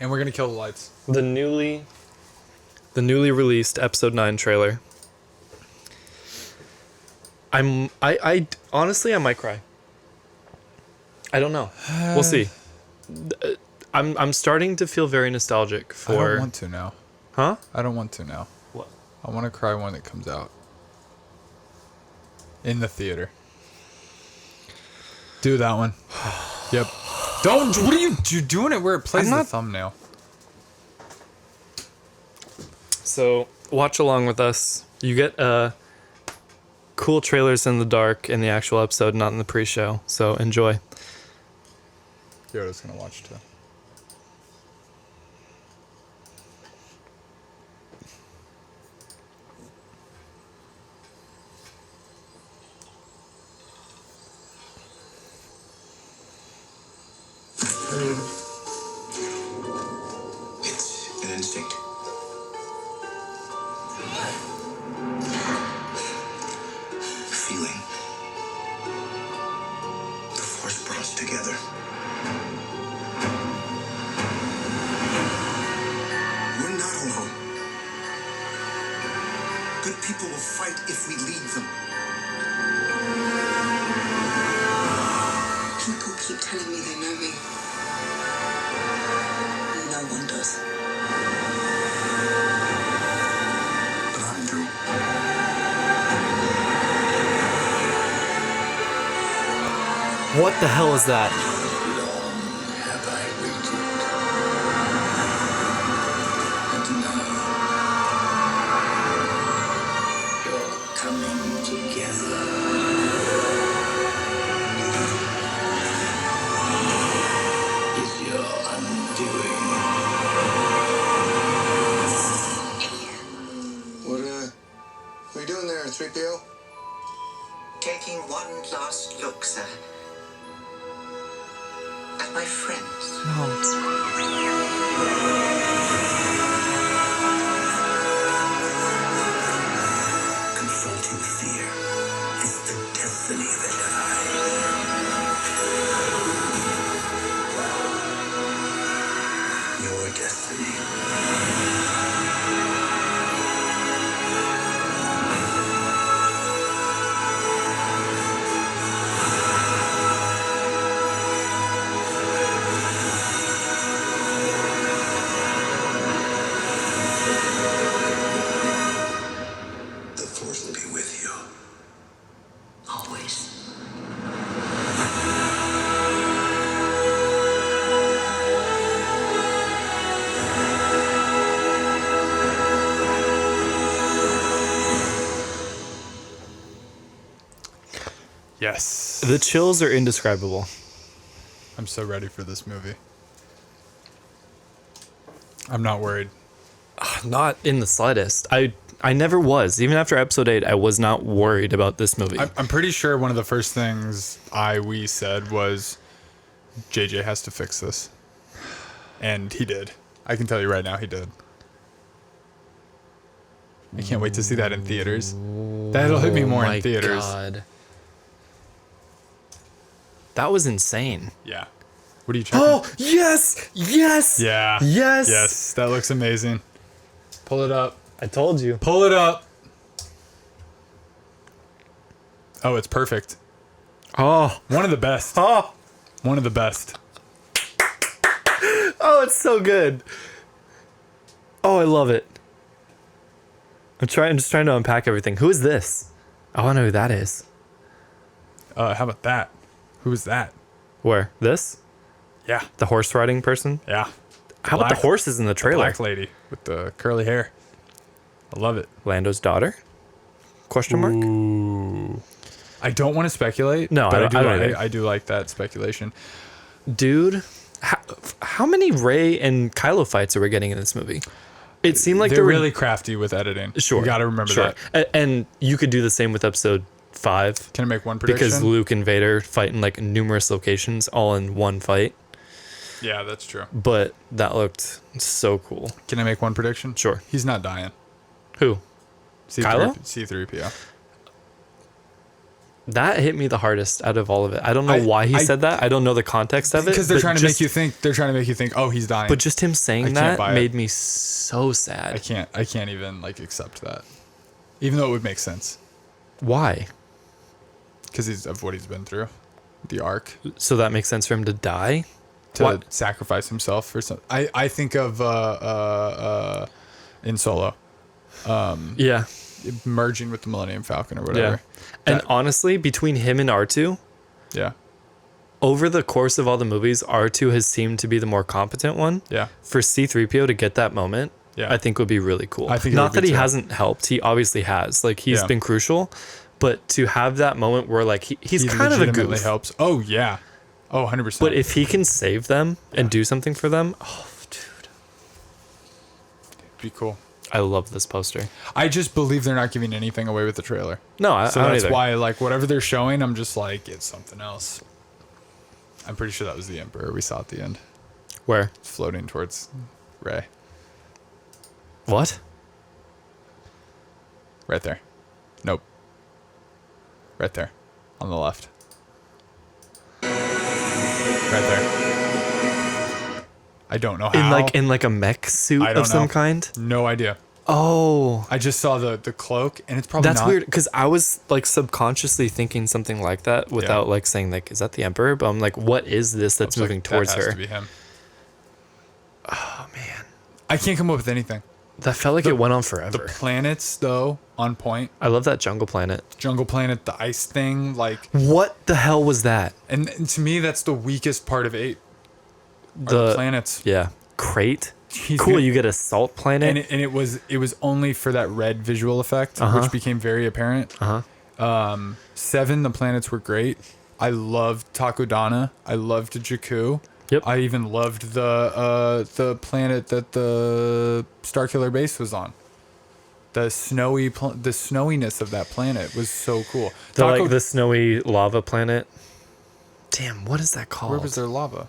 And we're gonna kill the lights. the newly released episode 9 trailer. I honestly I might cry. I don't know. We'll see. I'm starting to feel very nostalgic for. I don't want to now. Huh? I don't want to now. What? I want to cry when it comes out. In the theater. Do that one. Yep. Don't. What are you doing it where it plays the thumbnail? So watch along with us. You get cool trailers in the dark in the actual episode, not in the pre-show. So enjoy. Yoda's gonna watch too. It's an instinct. A feeling. The force brought us together. We're not alone. Good people will fight if we lead them. People keep telling me they know me. Earth. But I do. What the hell is that? Long have I waited. And now you're coming together. It's your undoing. What are you doing there, 3PO? Taking one last look, sir. At my friends. Confronting fear is the destiny of a Jedi. Your destiny. The Force will be with you. Always. Yes. The chills are indescribable. I'm so ready for this movie. I'm not worried. Not in the slightest. I never was. Even after episode 8, I was not worried about this movie. I'm pretty sure one of the first things we said was JJ has to fix this. And he did. I can tell you right now he did. I can't wait to see that in theaters. That'll hit me more in theaters. God. That was insane. Yeah. What are you checking? Oh, yes! Yes! Yeah. Yes! Yes. That looks amazing. Pull it up. I told you. Pull it up. Oh, it's perfect. Oh. One of the best. Oh. One of the best. Oh, it's so good. Oh, I love it. I'm just trying to unpack everything. Who is this? I want to know who that is. How about that? Who is that? Where? This? Yeah. The horse riding person? Yeah. How about the Black- horses in the The trailer? black lady with the curly hair. I love it. Lando's daughter? Question mark? Ooh. I don't want to speculate. No, but I don't I, either. I do like that speculation. Dude, how many Rey and Kylo fights are we getting in this movie? It seemed like They're there were really crafty with editing. Sure. You got to remember that. And you could do the same with episode 5. Can I make one prediction? Because Luke and Vader fight in like numerous locations all in one fight. Yeah, that's true. But that looked so cool. Can I make one prediction? Sure. He's not dying. Who? C3, Kylo? C3PO. That hit me the hardest out of all of it. I don't know why he said that. I don't know the context of it. Because they're but trying to just- make you think. They're trying to make you think. Oh, he's dying. But just him saying can't that buy it. made me so sad. I can't even like accept that, even though it would make sense Why? because of what he's been through, the arc, So that makes sense for him to die? to What? sacrifice himself for some. I think of in Solo, Yeah. merging with the Millennium Falcon or Yeah. whatever. And That- honestly, between him and R2, Yeah. over the course of all the movies, R2 has seemed to be the more competent one. Yeah. For C3PO to get that moment, Yeah. I think would be really cool. I think it Not would be that he too. hasn't helped. He obviously has. Like, he's Yeah. been crucial. But to have that moment where, like, he's He kind of a legitimately goof. helps. Oh yeah. Oh, 100%. But if he can save them and do something for them, oh, dude. be cool. I love this poster. I just believe they're not giving anything away with the trailer. No, I So don't that's either. why, like, whatever they're showing, I'm just like, it's something else. I'm pretty sure that was the Emperor we saw at the end, Where? floating towards Rey. What? Right there. Nope. Right there. On the left. Right there. I don't know how. In like a mech suit I of don't some know. kind? No idea. Oh. I just saw the cloak, and it's probably That's not. weird because I was like subconsciously thinking something like that without like saying like, is that the Emperor? But I'm like, what is this that's Looks like moving that towards has her? to be him. Oh man, I can't come up with anything. That felt like it went on forever. The planets, though, on point. I love that jungle planet. Jungle planet, the ice thing, like. What the hell was that? And to me, that's the weakest part of 8. The planets. Yeah. Crate. Cool. You get a salt planet. And it was only for that red visual effect, which became very apparent. 7, the planets were great. I loved Takodana. I loved Jakku. Yep. I even loved the planet that the Starkiller base was on. The snowiness of that planet was so cool. The snowy lava planet. Damn, what is that called? Where was there lava?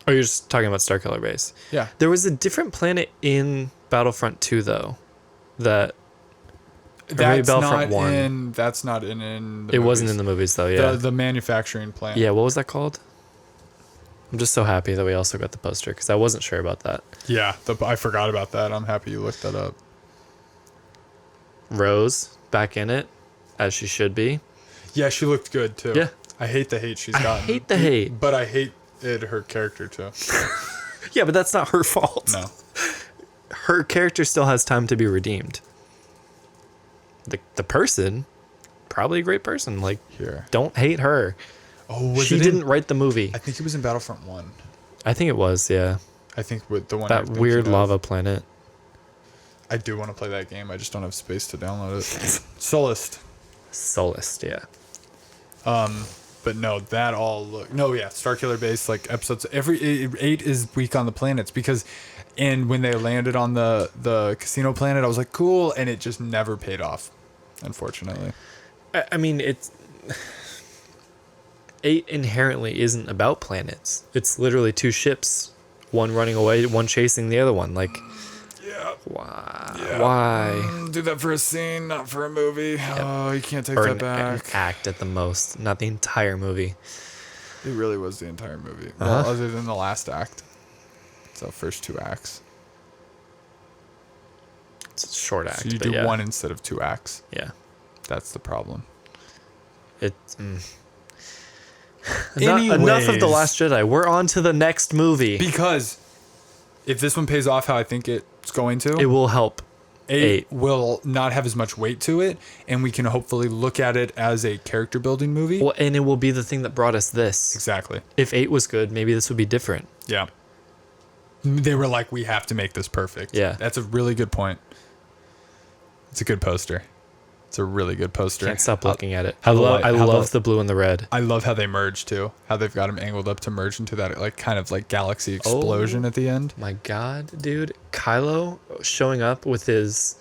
Oh, you're just talking about Starkiller base. Yeah. There was a different planet in Battlefront 2 though. That's not in the It wasn't movies. in the movies though, yeah. The manufacturing plant. Yeah, what was that called? I'm just so happy that we also got the poster because I wasn't sure about that. Yeah, I forgot about that. I'm happy you looked that up. Rose back in it, as she should be. Yeah, she looked good too. Yeah. I hate the hate she's gotten. I hate the hate. But I hated her character too. Yeah, but that's not her fault. No. Her character still has time to be redeemed. The person, probably a great person. Like, Here. don't hate her. Oh, she didn't write the movie. I think it was in Battlefront 1. I think it was, yeah. I think with the one That weird lava planet. I do want to play that game. I just don't have space to download it. Solist, yeah. But no, that all look. No, yeah, Starkiller base, like episodes. Every 8 is weak on the planets because, and when they landed on the casino planet, I was like, cool, and it just never paid off, unfortunately. I mean, it's 8 inherently isn't about planets. It's literally 2 ships, one running away, one chasing the other one. Like, yeah, why? Yeah. Why? Do that for a scene, not for a movie. Yep. Oh, you can't take Or that an back. act at the most, not the entire movie. It really was the entire movie. Well, other than the last act. So first 2 acts. It's a short act. So you but do yeah. 1 instead of 2 acts. Yeah. That's the problem. It's enough of The Last Jedi. We're on to the next movie. Because if this one pays off how I think it's going to, It will help. 8 will not have as much weight to it, and we can hopefully look at it as a character building movie. Well, and it will be the thing that brought us this. Exactly. If 8 was good, maybe this would be different. Yeah. They were like, we have to make this perfect. Yeah. That's a really good point. It's a good poster. It's a really good poster. Can't stop looking at it. I love the blue and the red. I love how they merge too. How they've got them angled up to merge into that like kind of like galaxy explosion at the end. My God, dude, Kylo showing up with his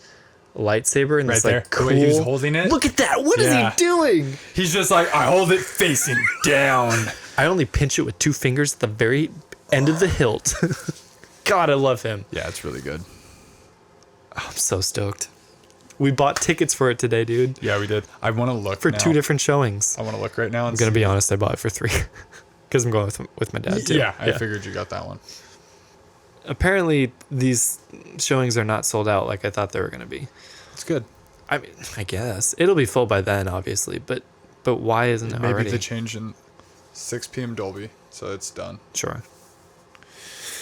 lightsaber and Right this there. like cool. The way he was holding it. Look at that! What is Yeah. he doing? He's just like, I hold it facing down. I only pinch it with 2 fingers at the very end of the hilt. God, I love him. Yeah, it's really good. I'm so stoked. We bought tickets for it today, dude. Yeah, we did. I want to look For now. 2 different showings. I want to look right now. I'm gonna be honest. I bought it for 3 because I'm going with my dad too. Yeah, I figured you got that one. Apparently, these showings are not sold out like I thought they were gonna be. It's good. I mean, I guess it'll be full by then, obviously. But why isn't it Maybe already? the change in 6 p.m. Dolby, so it's done. Sure.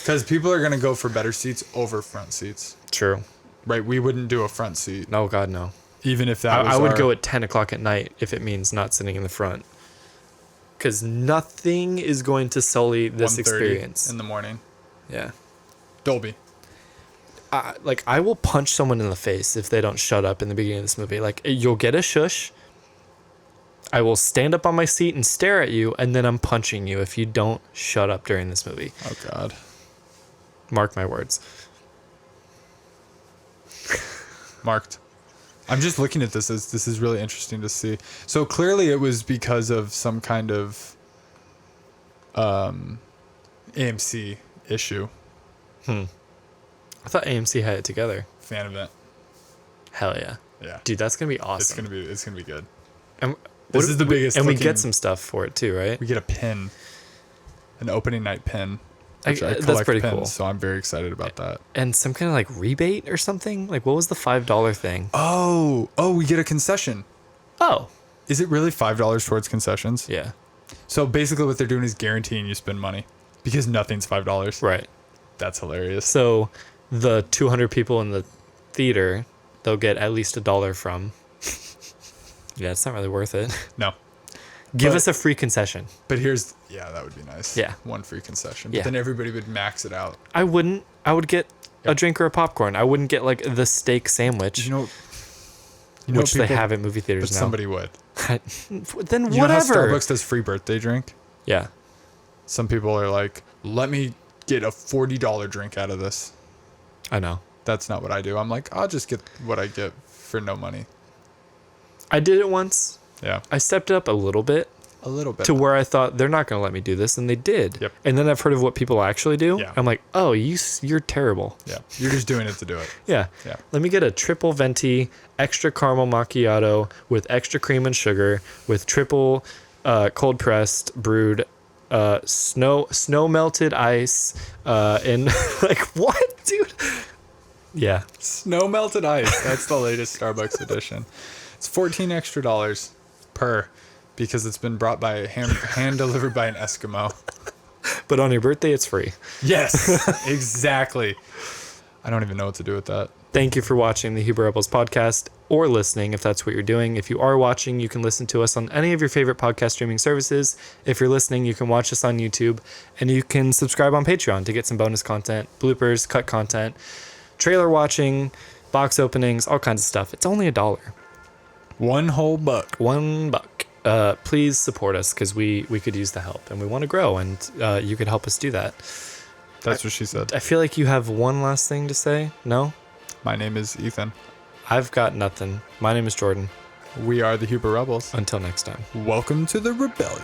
Because people are gonna go for better seats over front seats. True. Right? We wouldn't do a front seat, No, God, no. even if that was. I would our- go at 10 o'clock at night if it means not sitting in the front. Because nothing is going to sully this 1:30 experience. in the morning. Yeah. Dolby. I will punch someone in the face if they don't shut up in the beginning of this movie. Like, you'll get a shush. I will stand up on my seat and stare at you, and then I'm punching you if you don't shut up during this movie. Oh God. Mark my words. Marked. I'm just looking at this as this is really interesting to see. So clearly it was because of some kind of AMC issue. I thought AMC had it together. Fan event. Hell yeah. Yeah. Dude, that's going to be awesome. It's gonna be good. And This is the biggest And we looking- get some stuff for it too, right? We get a pin. An opening night pin. Which I that's collect pretty pins, cool. so I'm very excited about that. And some kind of like rebate or something? Like, what was the $5 thing? Oh, we get a concession. Oh. Is it really $5 towards concessions? Yeah. So basically what they're doing is guaranteeing you spend money. Because nothing's $5. Right. That's hilarious. So the 200 people in the theater, they'll get at least $1 from. Yeah, it's not really worth it. No. Give us a free concession. But that would be nice. Yeah. One free concession. Yeah. But then everybody would max it out. I wouldn't. I would get a drink or a popcorn. I wouldn't get like the steak sandwich. Which they have at movie theaters but now. Somebody would. Then You whatever. know how Starbucks does free birthday drink? Yeah. Some people are like, let me get a $40 drink out of this. I know. That's not what I do. I'm like, I'll just get what I get for no money. I did it once. Yeah. I stepped up a little bit. A little bit. To where I thought they're not going to let me do this, and they did. Yep. And then I've heard of what people actually do. Yeah. I'm like, oh, you're terrible. Yeah. You're just doing it to do it. Yeah. Yeah. Let me get a triple venti, extra caramel macchiato with extra cream and sugar, with triple cold pressed brewed snow melted ice, and like what, dude? Yeah. Snow melted ice. That's the latest Starbucks edition. It's $14 extra per, because it's been brought by hand delivered by an Eskimo. But on your birthday, it's free. Yes, exactly. I don't even know what to do with that. Thank you for watching the Huber Rebels podcast, or listening if that's what you're doing. If you are watching, you can listen to us on any of your favorite podcast streaming services. If you're listening, you can watch us on YouTube, and you can subscribe on Patreon to get some bonus content, bloopers, cut content, trailer watching, box openings, all kinds of stuff. It's only $1. One whole buck. $1. Please support us, because we could use the help, and we want to grow, and you could help us do that. That's what she said. I feel like you have one last thing to say. No? My name is Ethan. I've got nothing. My name is Jordan. We are the Huber Rebels. Until next time. Welcome to the rebellion.